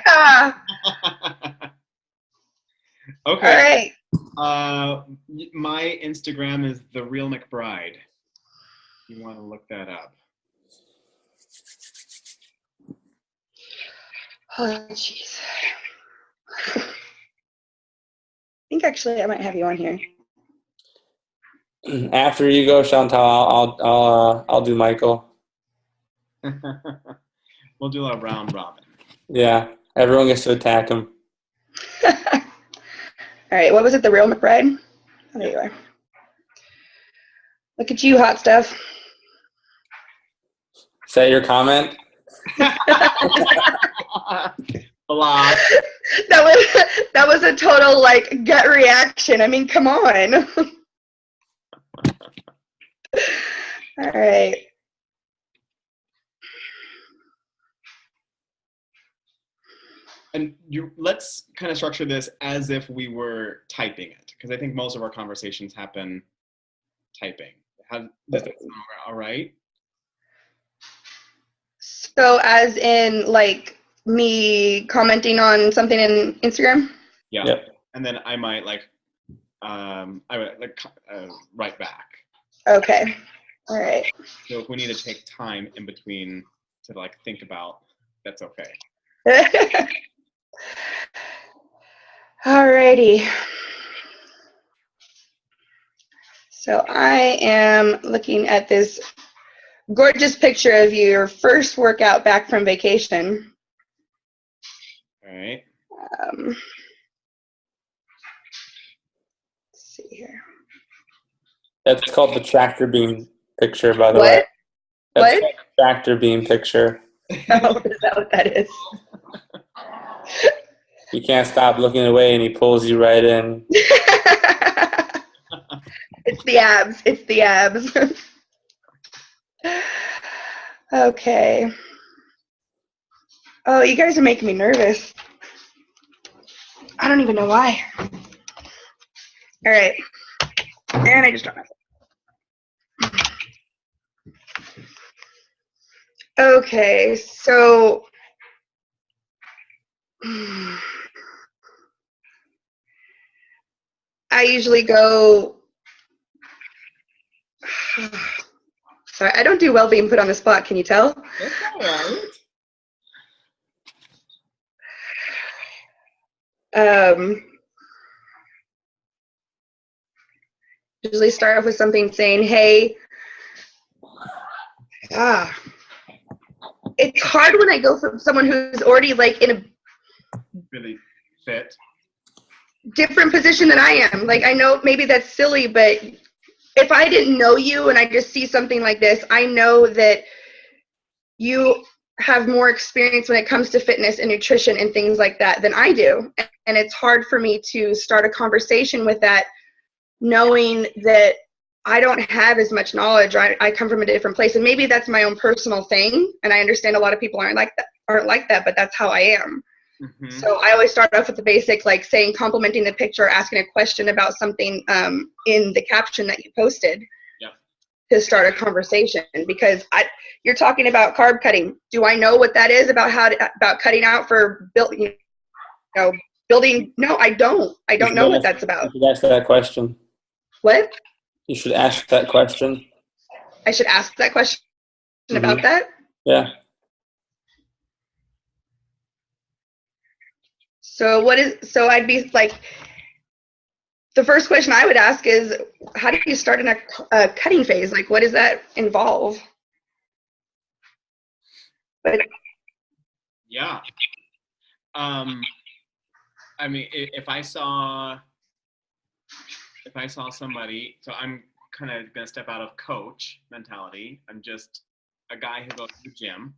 [SPEAKER 4] All right.
[SPEAKER 1] My Instagram is The Real McBride. You want to look that up.
[SPEAKER 4] Oh, jeez. I think actually I might have you on here.
[SPEAKER 3] After you go, Chantal, I'll do Michael.
[SPEAKER 1] We'll do a round robin.
[SPEAKER 3] Yeah, everyone gets to attack him.
[SPEAKER 4] All right, what was it? The Real McBride? Oh, there you are. Look at you, hot stuff.
[SPEAKER 3] Is that your comment?
[SPEAKER 1] Blah.
[SPEAKER 4] That was a total like gut reaction. I mean, come on. All right.
[SPEAKER 1] And let's kind of structure this as if we were typing it, because I think most of our conversations happen typing. Does that sound all right?
[SPEAKER 4] So as in like me commenting on something in Instagram?
[SPEAKER 1] Yeah.
[SPEAKER 3] Yep.
[SPEAKER 1] And then I might write back.
[SPEAKER 4] Okay. All right.
[SPEAKER 1] So if we need to take time in between to like think about, that's okay.
[SPEAKER 4] Alrighty. So I am looking at this gorgeous picture of your first workout back from vacation.
[SPEAKER 1] All right.
[SPEAKER 4] Let's see here.
[SPEAKER 3] That's called the tractor beam picture, by the way. That's
[SPEAKER 4] What?
[SPEAKER 3] called the tractor beam picture.
[SPEAKER 4] Oh, is that what that is?
[SPEAKER 3] You can't stop looking away, and he pulls you right in.
[SPEAKER 4] It's the abs. It's the abs. Okay. Oh, you guys are making me nervous. I don't even know why. All right. And I just dropped myself. Okay, so I usually go. Sorry, I don't do well being put on the spot. Can you tell?
[SPEAKER 1] That's all right.
[SPEAKER 4] Usually start off with something saying, "Hey, it's hard when I go from someone who's already like in a
[SPEAKER 1] Really fit.
[SPEAKER 4] different position than I am. Like, I know maybe that's silly, but if I didn't know you and I just see something like this, I know that you have more experience when it comes to fitness and nutrition and things like that than I do. And it's hard for me to start a conversation with that, knowing that I don't have as much knowledge. I come from a different place, and maybe that's my own personal thing. And I understand a lot of people aren't like that, but that's how I am.
[SPEAKER 1] Mm-hmm.
[SPEAKER 4] So I always start off with the basic, like saying, complimenting the picture, asking a question about something in the caption that you posted.
[SPEAKER 1] Yep.
[SPEAKER 4] To start a conversation, because you're talking about carb cutting. Do I know what that is about about cutting out for building? Building? No, I don't. I don't know what that's about.
[SPEAKER 3] You should ask that question.
[SPEAKER 4] What?
[SPEAKER 3] You should ask that question.
[SPEAKER 4] I should ask that question about that?
[SPEAKER 3] Yeah.
[SPEAKER 4] So I'd be like, the first question I would ask is, how do you start in a cutting phase? Like, what does that involve? But
[SPEAKER 1] yeah. I mean, if I saw if I saw somebody, so I'm kind of going to step out of coach mentality. I'm just a guy who goes to the gym.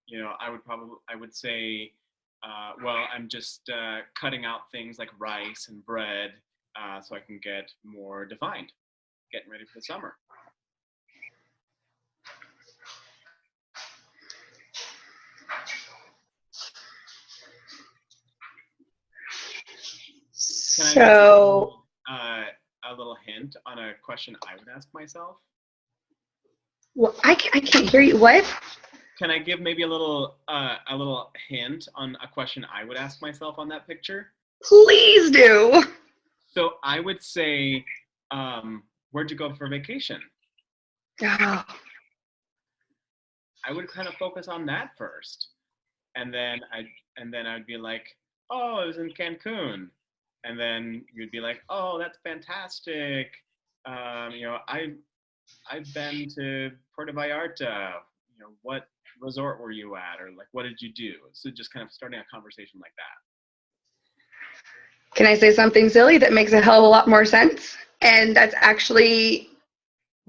[SPEAKER 1] You know, I would say, well, I'm just cutting out things like rice and bread so I can get more defined, getting ready for the summer.
[SPEAKER 4] So,
[SPEAKER 1] a little hint on a question I would ask myself?
[SPEAKER 4] well, I can't hear you. What?
[SPEAKER 1] Can I give maybe a little hint on a question I would ask myself on that picture?
[SPEAKER 4] Please do.
[SPEAKER 1] So I would say, where'd you go for vacation?
[SPEAKER 4] Oh,
[SPEAKER 1] I would kind of focus on that first, and then I'd be like, oh, I was in Cancun, and then you'd be like, oh, that's fantastic. You know, I've been to Puerto Vallarta. You know, what resort were you at, or like, what did you do? So just kind of starting a conversation like that.
[SPEAKER 4] can I say something silly that makes a hell of a lot more sense? And that's actually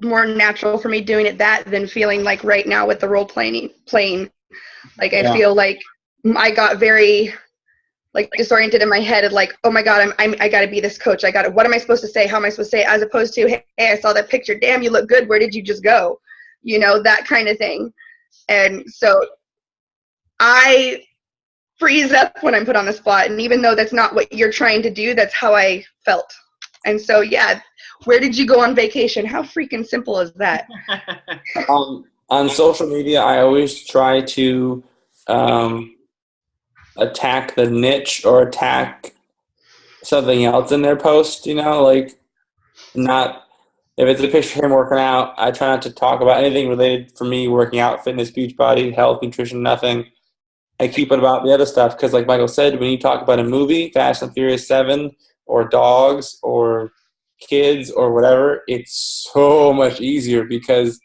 [SPEAKER 4] more natural for me doing it that than feeling like right now with the role playing. Like I feel like I got very like disoriented in my head of like, oh my God, I got to be this coach. What am I supposed to say? How am I supposed to say it? As opposed to, hey, I saw that picture. Damn, you look good. Where did you just go? You know, that kind of thing. And so I freeze up when I'm put on the spot. And even though that's not what you're trying to do, that's how I felt. And so, yeah, where did you go on vacation? How freaking simple is that?
[SPEAKER 3] On social media, I always try to attack the niche or attack something else in their post, you know, like not if it's a picture of him working out, I try not to talk about anything related for me working out, fitness, beach body, health, nutrition, nothing. I keep it about the other stuff because like Michael said, when you talk about a movie, Fast and Furious 7 or dogs or kids or whatever, it's so much easier because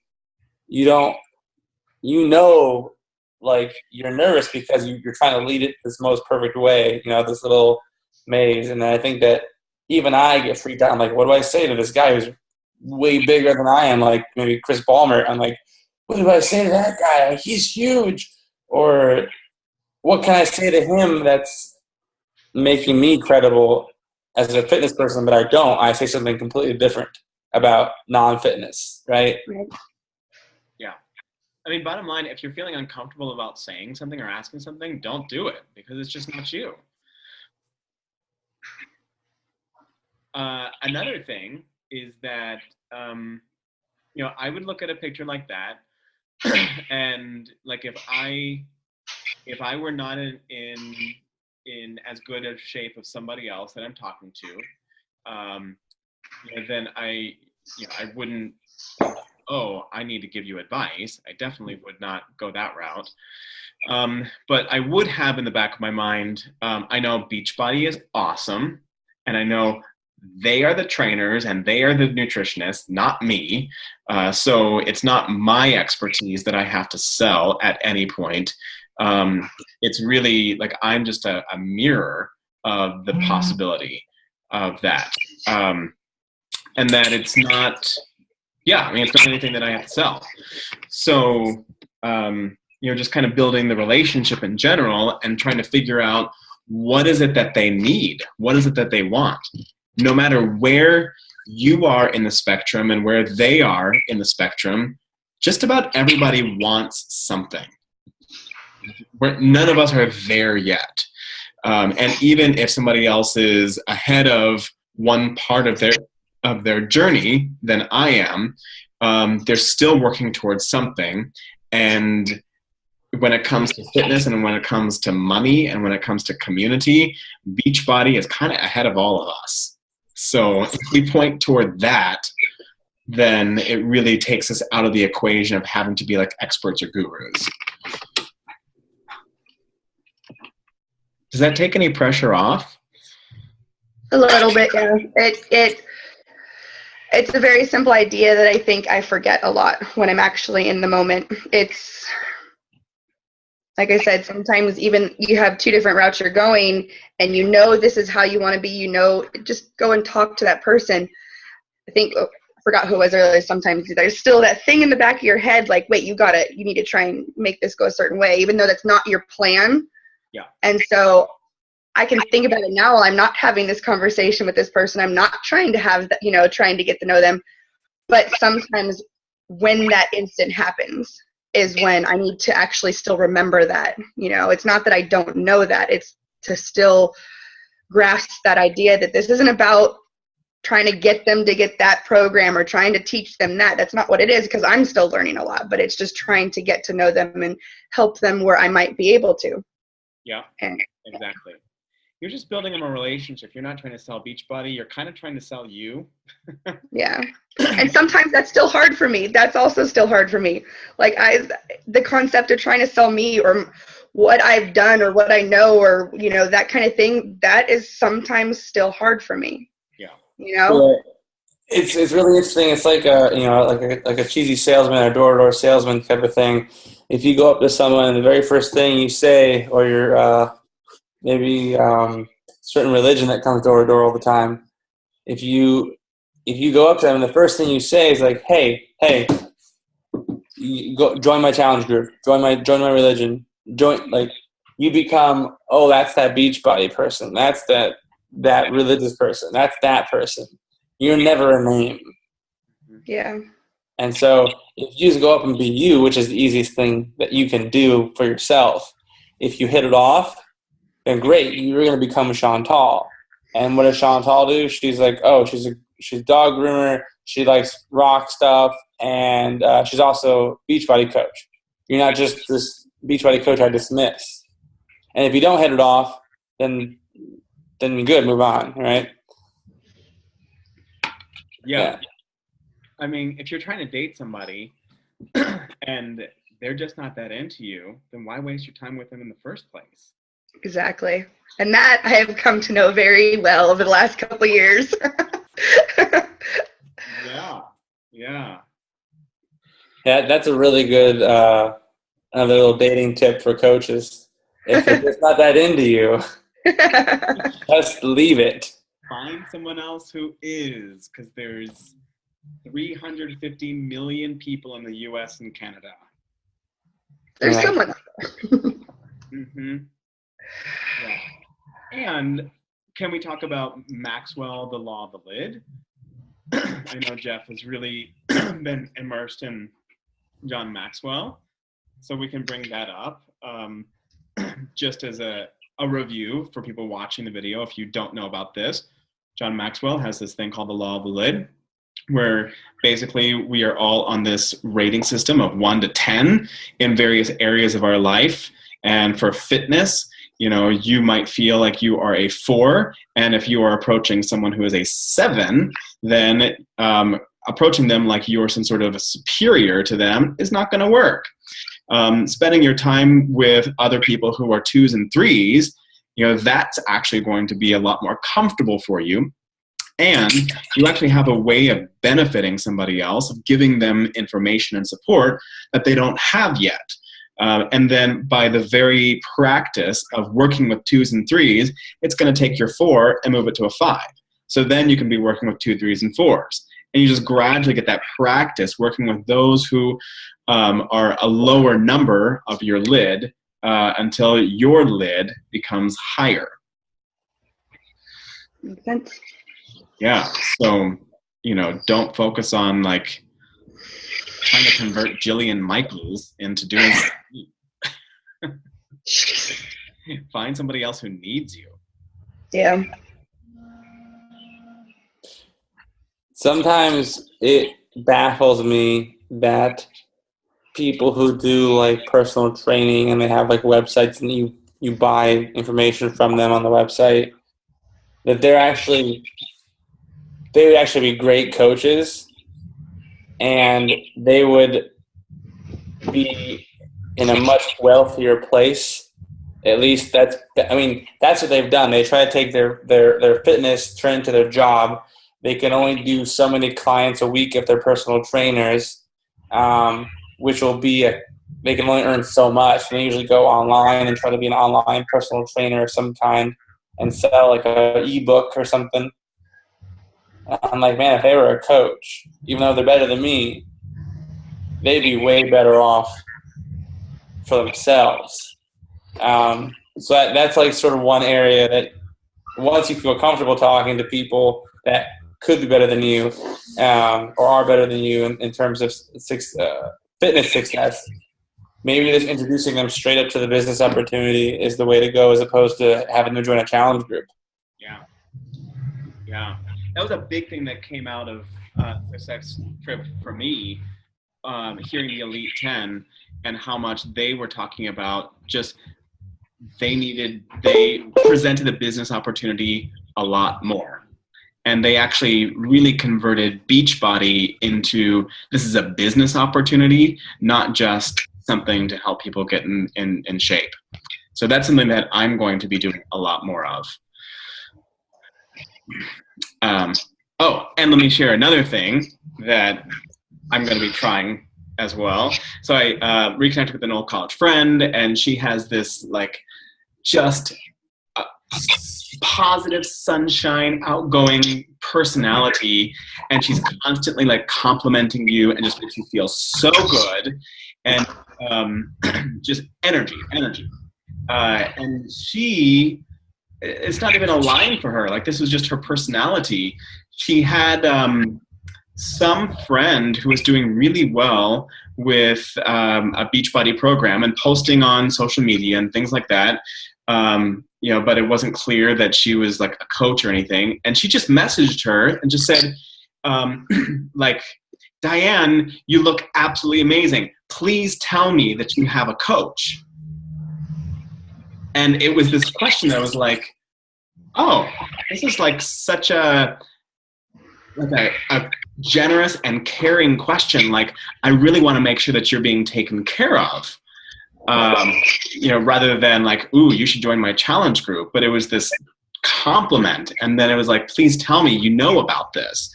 [SPEAKER 3] you don't, you know, like you're nervous because you're trying to lead it this most perfect way, you know, this little maze. And I think that even I get freaked out. I'm like, what do I say to this guy who's way bigger than I am? Like maybe Chris Ballmer. I'm like, what do I say to that guy? Like, he's huge. Or what can I say to him that's making me credible as a fitness person, but I don't. I say something completely different about non-fitness, right?
[SPEAKER 1] Yeah. I mean, bottom line, if you're feeling uncomfortable about saying something or asking something, don't do it because it's just not you. Another thing is that, you know, I would look at a picture like that and like if I were not in as good a shape of somebody else that I'm talking to, you know, then I wouldn't think, oh, I need to give you advice. I definitely would not go that route. But I would have in the back of my mind, I know Beachbody is awesome, and I know they are the trainers and they are the nutritionists, not me. So it's not my expertise that I have to sell at any point. It's really like I'm just a mirror of the possibility of that. And that it's not, yeah, I mean, it's not anything that I have to sell. So, you know, just kind of building the relationship in general and trying to figure out what is it that they need? What is it that they want? No matter where you are in the spectrum and where they are in the spectrum, just about everybody wants something. None of us are there yet. And even if somebody else is ahead of one part of their journey than I am, they're still working towards something. And when it comes to fitness and when it comes to money and when it comes to community, Beachbody is kind of ahead of all of us. So if we point toward that, then it really takes us out of the equation of having to be like experts or gurus. Does that take any pressure off?
[SPEAKER 4] A little bit, yeah. It's a very simple idea that I think I forget a lot when I'm actually in the moment. like I said, sometimes even you have two different routes you're going and you know this is how you want to be, you know, just go and talk to that person. I think, I forgot who it was earlier, sometimes there's still that thing in the back of your head like, wait, you need to try and make this go a certain way, even though that's not your plan.
[SPEAKER 1] Yeah.
[SPEAKER 4] And so I can think about it now while I'm not having this conversation with this person. I'm not trying to have that, you know, trying to get to know them. But sometimes when that instant happens is when I need to actually still remember that. You know, it's not that I don't know that. It's to still grasp that idea that this isn't about trying to get them to get that program or trying to teach them that. That's not what it is, because I'm still learning a lot. But it's just trying to get to know them and help them where I might be able to.
[SPEAKER 1] Yeah, exactly. You're just building them a relationship. You're not trying to sell Beachbody. You're kind of trying to sell you.
[SPEAKER 4] Yeah. And sometimes that's still hard for me. That's also still hard for me. Like the concept of trying to sell me or what I've done or what I know or, you know, that kind of thing, that is sometimes still hard for me.
[SPEAKER 1] Yeah.
[SPEAKER 4] You know?
[SPEAKER 3] Yeah. It's really interesting. It's like a cheesy salesman or door-to-door salesman type of thing. If you go up to someone and the very first thing you say, or your maybe certain religion that comes door to door all the time, if you go up to them and the first thing you say is like, hey, you go join my challenge group, join my religion, you become, oh, that's that Beachbody person, that's that religious person, that's that person. You're never a name.
[SPEAKER 4] Yeah.
[SPEAKER 3] And so if you just go up and be you, which is the easiest thing that you can do for yourself, if you hit it off, then great, you're going to become Chantal. And what does Chantal do? She's like, oh, she's a dog groomer, she likes rock stuff, and she's also a Beachbody coach. You're not just this Beachbody coach I dismiss. And if you don't hit it off, then good, move on, right?
[SPEAKER 1] Yeah. I mean, if you're trying to date somebody and they're just not that into you, then why waste your time with them in the first place?
[SPEAKER 4] Exactly. And that I have come to know very well over the last couple of years.
[SPEAKER 1] Yeah.
[SPEAKER 3] That's a really good another little dating tip for coaches. If they're just not that into you, just leave it.
[SPEAKER 1] Find someone else who is, because there's 350 million people in the U.S. and Canada.
[SPEAKER 4] There's
[SPEAKER 3] Right.
[SPEAKER 4] someone.
[SPEAKER 1] Mm-hmm. Yeah. And can we talk about Maxwell, the law of the lid? I know Jeff has really been immersed in John Maxwell, so we can bring that up just as a review for people watching the video. If you don't know about this, John Maxwell has this thing called the law of the lid, where basically we are all on this rating system of 1 to 10 in various areas of our life. And for fitness, you know, you might feel like you are a 4, and if you are approaching someone who is a 7, then approaching them like you're some sort of a superior to them is not going to work. Spending your time with other people who are 2s and 3s, you know, that's actually going to be a lot more comfortable for you. And you actually have a way of benefiting somebody else, of giving them information and support that they don't have yet. And then by the very practice of working with 2s and 3s, it's going to take your 4 and move it to a 5. So then you can be working with 2, 3s, and 4s. And you just gradually get that practice working with those who are a lower number of your lid until your lid becomes higher.
[SPEAKER 4] Makes sense.
[SPEAKER 1] Yeah. So, you know, don't focus on like trying to convert Jillian Michaels into doing find somebody else who needs you.
[SPEAKER 4] Yeah.
[SPEAKER 3] Sometimes it baffles me that people who do like personal training and they have like websites and you buy information from them on the website, that they would actually be great coaches, and they would be in a much wealthier place. At least that's what they've done. They try to take their fitness, turn it into their job. They can only do so many clients a week if they're personal trainers, which will be they can only earn so much. And they usually go online and try to be an online personal trainer of some kind and sell like a ebook or something. I'm like, man, if they were a coach, even though they're better than me, they'd be way better off for themselves. So that's like sort of one area that once you feel comfortable talking to people that could be better than you or are better than you in terms of fitness success, maybe just introducing them straight up to the business opportunity is the way to go, as opposed to having them join a challenge group.
[SPEAKER 1] Yeah. That was a big thing that came out of the sex trip for me, hearing the Elite 10 and how much they were talking about just they presented the business opportunity a lot more. And they actually really converted Beachbody into, this is a business opportunity, not just something to help people get in shape. So that's something that I'm going to be doing a lot more of. And let me share another thing that I'm going to be trying as well. So I reconnected with an old college friend, and she has this like just positive, sunshine, outgoing personality, and she's constantly like complimenting you and just makes you feel so good, and just energy. And she, it's not even a line for her. Like, this was just her personality. She had some friend who was doing really well with a Beachbody program and posting on social media and things like that. But it wasn't clear that she was like a coach or anything. And she just messaged her and just said, like, Diane, you look absolutely amazing. Please tell me that you have a coach. And it was this question that was like, oh, this is like such a generous and caring question. Like, I really want to make sure that you're being taken care of. Rather than like, ooh, you should join my challenge group. But it was this compliment. And then it was like, please tell me you know about this,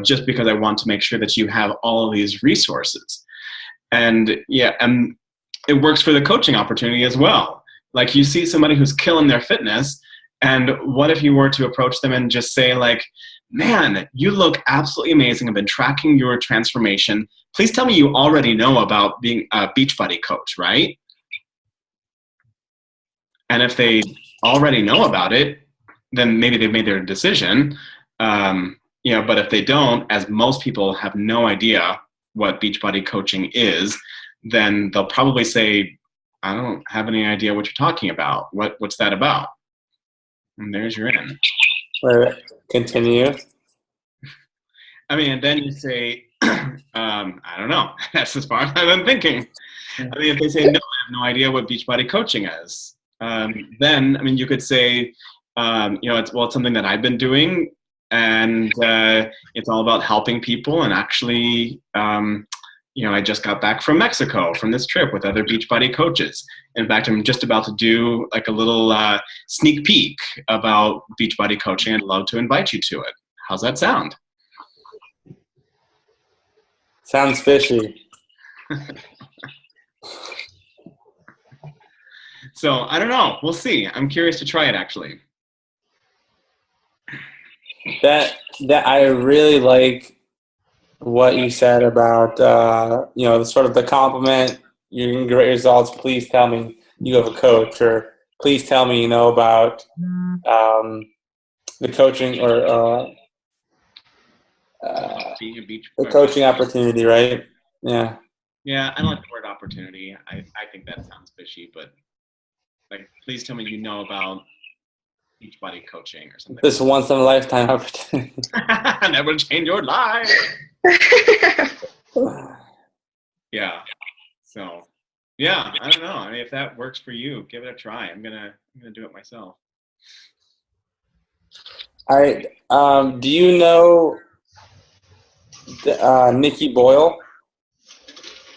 [SPEAKER 1] just because I want to make sure that you have all of these resources. And and it works for the coaching opportunity as well. Like, you see somebody who's killing their fitness, and what if you were to approach them and just say like, man, you look absolutely amazing. I've been tracking your transformation. Please tell me you already know about being a Beachbody coach, right? And if they already know about it, then maybe they've made their decision. But if they don't, as most people have no idea what Beachbody coaching is, then they'll probably say, I don't have any idea what you're talking about. What's that about? And there's your in.
[SPEAKER 3] Wait, continue.
[SPEAKER 1] I mean, and then you say, I don't know. That's as far as I've been thinking. I mean, if they say, no, I have no idea what Beachbody coaching is, then, I mean, you could say, it's something that I've been doing, and it's all about helping people. And actually, I just got back from Mexico from this trip with other Beachbody coaches. In fact, I'm just about to do like a little sneak peek about Beachbody coaching. I'd love to invite you to it. How's that sound?
[SPEAKER 3] Sounds fishy.
[SPEAKER 1] So I don't know. We'll see. I'm curious to try it, actually.
[SPEAKER 3] That I really like what you said about sort of the compliment. You're getting great results. Please tell me you have a coach, or please tell me about the coaching or the coaching opportunity, right? Yeah.
[SPEAKER 1] Yeah, I don't like the word opportunity. I think that sounds fishy, but like, please tell me you know about Beachbody coaching or something.
[SPEAKER 3] This once in a lifetime opportunity.
[SPEAKER 1] That will change your life. Yeah. So, yeah, I don't know. I mean, if that works for you, give it a try. I'm gonna do it myself.
[SPEAKER 3] All right. Do you know Nikki Boyle?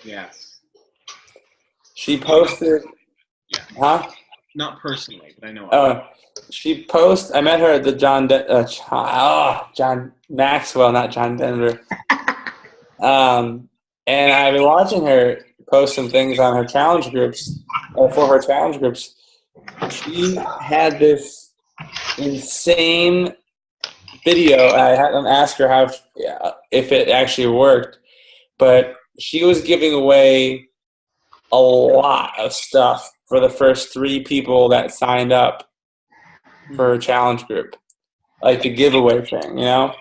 [SPEAKER 1] Yes.
[SPEAKER 3] She posted.
[SPEAKER 1] Yeah.
[SPEAKER 3] Huh?
[SPEAKER 1] Not personally, but I know.
[SPEAKER 3] She posted. I met her at the John Maxwell, not John Denver. And I've been watching her post some things on her challenge groups, or for her challenge groups. She had this insane video. I had them ask her if it actually worked, but she was giving away a lot of stuff for the first 3 people that signed up for her challenge group, like the giveaway thing, you know?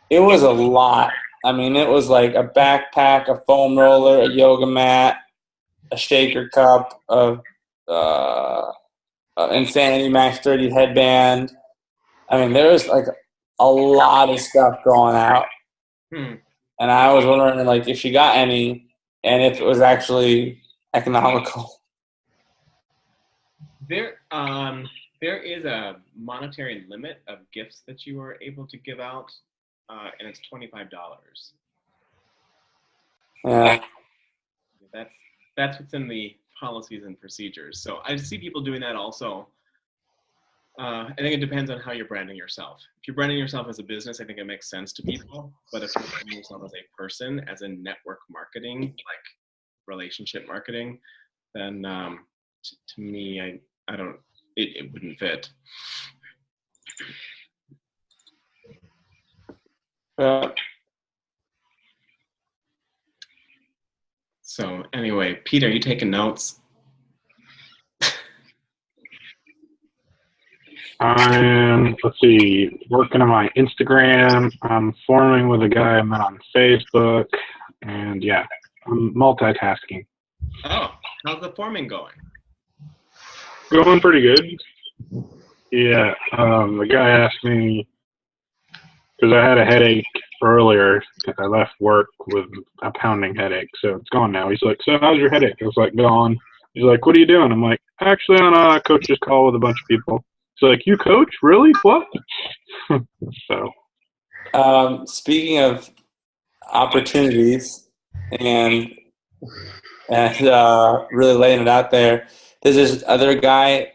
[SPEAKER 3] It was a lot. I mean, it was like a backpack, a foam roller, a yoga mat, a shaker cup, Insanity Max 30 headband. I mean, there was like a lot of stuff going out. And I was wondering, like, if she got any and if it was actually economical.
[SPEAKER 1] There is a monetary limit of gifts that you are able to give out, and it's $25.
[SPEAKER 3] Yeah.
[SPEAKER 1] That's what's in the policies and procedures. So I see people doing that also. I think it depends on how you're branding yourself. If you're branding yourself as a business, I think it makes sense to people. But if you're branding yourself as a person, as in network marketing, like relationship marketing, then to me, I don't. It wouldn't fit. So anyway, Pete, are you taking notes?
[SPEAKER 5] I'm, let's see, working on my Instagram. I'm forming with a guy I met on Facebook. And yeah, I'm multitasking.
[SPEAKER 1] Oh, how's the forming going?
[SPEAKER 5] Going pretty good. Yeah, the guy asked me, because I had a headache earlier. I left work with a pounding headache, so it's gone now. He's like, so how's your headache? I was like, gone. He's like, what are you doing? I'm like, actually on a coach's call with a bunch of people. He's like, you coach? Really? What? So.
[SPEAKER 3] Speaking of opportunities and really laying it out there, there's this other guy.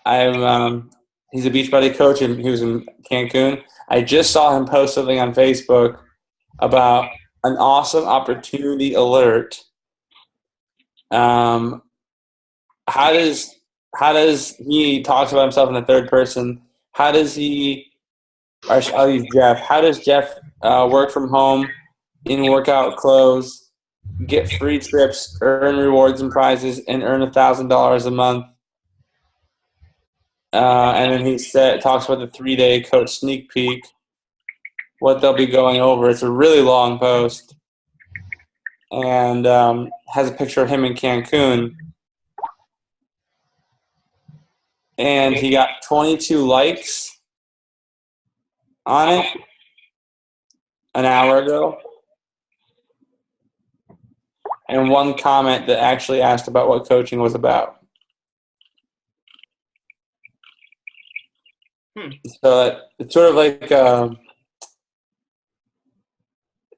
[SPEAKER 3] He's a Beachbody coach, and he was in Cancun. I just saw him post something on Facebook about an awesome opportunity alert. How does he talks about himself in the third person? How does he? I'll use Jeff. How does Jeff work from home in workout clothes, get free trips, earn rewards and prizes, and earn $1,000 a month? And then he talks about the 3-day coach sneak peek, what they'll be going over. It's a really long post, and has a picture of him in Cancun. And he got 22 likes on it an hour ago, and 1 comment that actually asked about what coaching was about. So it's sort of like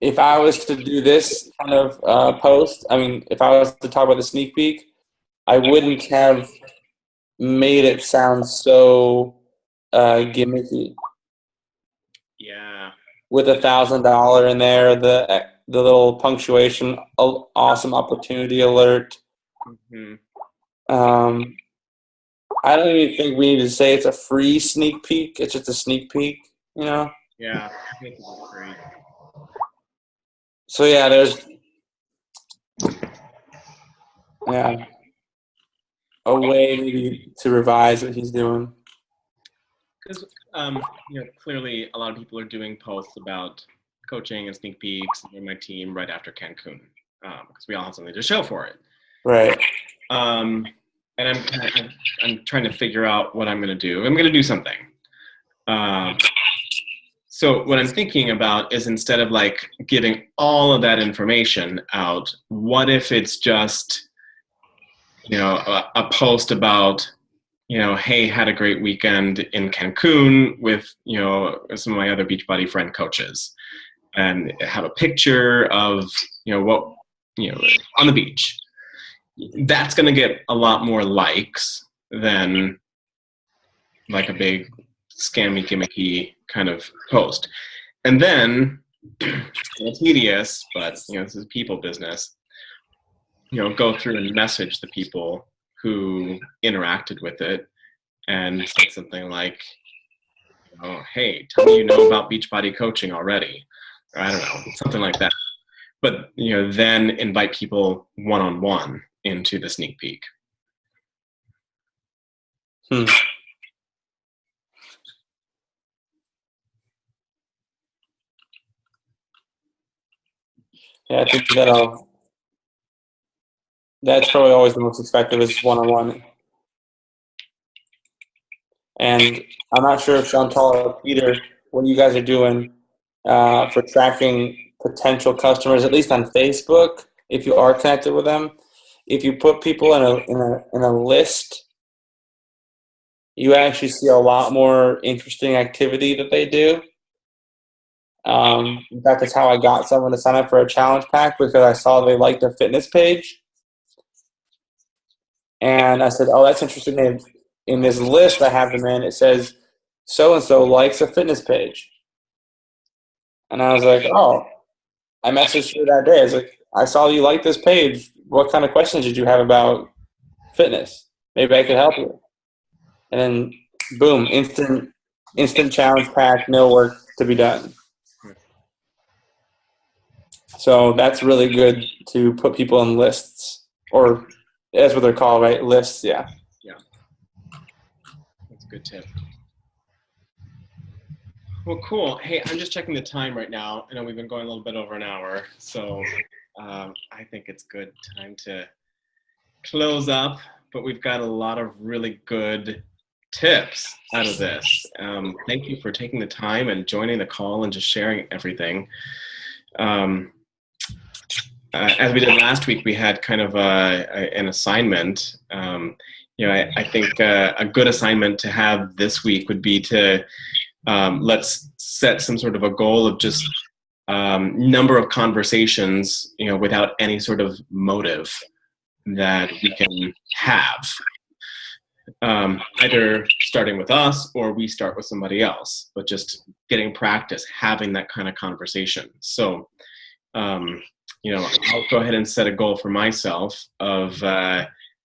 [SPEAKER 3] if I was to do this kind of post, I mean, if I was to talk about the sneak peek, I wouldn't have made it sound so gimmicky.
[SPEAKER 1] Yeah.
[SPEAKER 3] With $1,000 in there, the little punctuation, awesome opportunity alert.
[SPEAKER 1] Mm-hmm.
[SPEAKER 3] I don't even think we need to say it's a free sneak peek. It's just a sneak peek, you know?
[SPEAKER 1] Yeah, I think it's free.
[SPEAKER 3] So yeah, there's a way maybe to revise what he's doing.
[SPEAKER 1] Because clearly a lot of people are doing posts about coaching and sneak peeks and my team right after Cancun, because we all have something to show for it.
[SPEAKER 3] Right.
[SPEAKER 1] And I'm trying to figure out what I'm going to do. I'm going to do something. So what I'm thinking about is, instead of like getting all of that information out, what if it's just, a post about, hey, had a great weekend in Cancun with, some of my other Beachbody friend coaches, and have a picture of, what, on the beach. That's going to get a lot more likes than like a big scammy, gimmicky kind of post. And then, it's tedious, but this is people business. go through and message the people who interacted with it and say something like, hey, tell me you know about Beachbody coaching already. Or I don't know, something like that. But then invite people one-on-one into the sneak peek.
[SPEAKER 3] Yeah, I think that's probably always the most effective is one-on-one. And I'm not sure if Chantal or Peter, what you guys are doing for tracking potential customers, at least on Facebook, if you are connected with them. If you put people in a list, you actually see a lot more interesting activity that they do. In fact, that's how I got someone to sign up for a challenge pack, because I saw they liked their fitness page. And I said, oh, that's interesting. In this list I have them in, it says, so-and-so likes a fitness page. And I was like, oh, I messaged her that day. I was like, I saw you like this page. What kind of questions did you have about fitness? Maybe I could help you. And then, boom, instant challenge pack, no work to be done. So that's really good to put people in lists, or that's what they're called, right? Lists, yeah.
[SPEAKER 1] Yeah. That's a good tip. Well, cool. Hey, I'm just checking the time right now. I know we've been going a little bit over an hour, so I think it's good time to close up, but we've got a lot of really good tips out of this. Thank you for taking the time and joining the call and just sharing everything. As we did last week, we had kind of an assignment. I think a good assignment to have this week would be to let's set some sort of a goal of just number of conversations, without any sort of motive that we can have. Either starting with us or we start with somebody else, but just getting practice having that kind of conversation. So, I'll go ahead and set a goal for myself of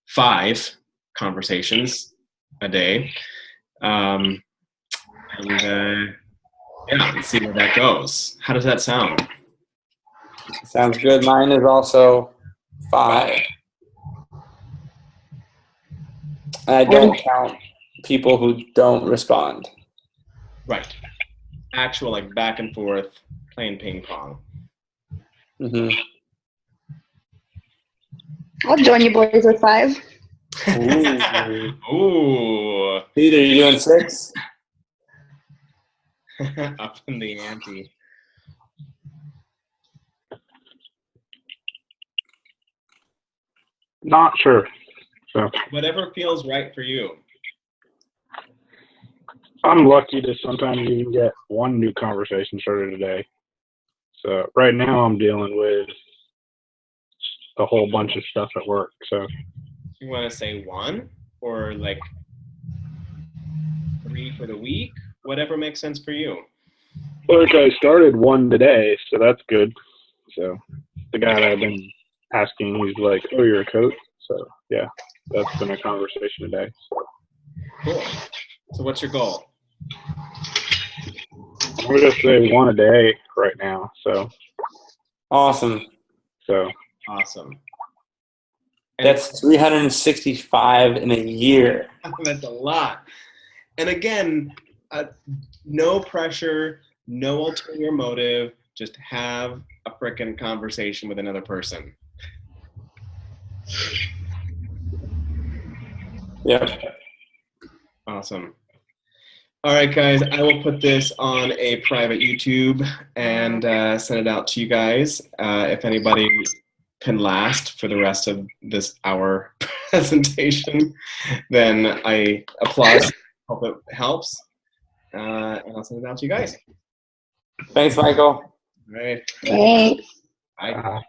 [SPEAKER 1] 5 conversations a day. And let's see where that goes. How does that sound?
[SPEAKER 3] Sounds good. Mine is also 5. And I don't count people who don't respond.
[SPEAKER 1] Right. Actual, like, back and forth, playing ping pong.
[SPEAKER 3] Mm-hmm.
[SPEAKER 4] I'll join you boys with 5.
[SPEAKER 1] Ooh.
[SPEAKER 3] Peter, you doing 6?
[SPEAKER 1] Up in the ante.
[SPEAKER 5] Not sure. So
[SPEAKER 1] Whatever feels right for you.
[SPEAKER 5] I'm lucky to sometimes even get one new conversation started a day. So right now I'm dealing with a whole bunch of stuff at work. So
[SPEAKER 1] You want to say 1 or like 3 for the week? Whatever makes sense for you.
[SPEAKER 5] look, I started one today, so that's good. So the guy that I've been asking, he's like, "Oh, you're a coach?" So yeah, that's been a conversation today.
[SPEAKER 1] Cool. So what's your goal?
[SPEAKER 5] I'm gonna just say 1 a day right now. So
[SPEAKER 3] Awesome.
[SPEAKER 1] Awesome.
[SPEAKER 3] That's 365 in a year.
[SPEAKER 1] That's a lot. And again, no pressure, no ulterior motive. Just have a frickin' conversation with another person.
[SPEAKER 3] Yep.
[SPEAKER 1] Awesome. All right, guys, I will put this on a private YouTube and send it out to you guys. If anybody can last for the rest of this hour presentation, then I applaud. Hope it helps. And I'll send it out to you guys.
[SPEAKER 3] Thanks, Michael.
[SPEAKER 1] All right.
[SPEAKER 4] Thanks.
[SPEAKER 1] Bye.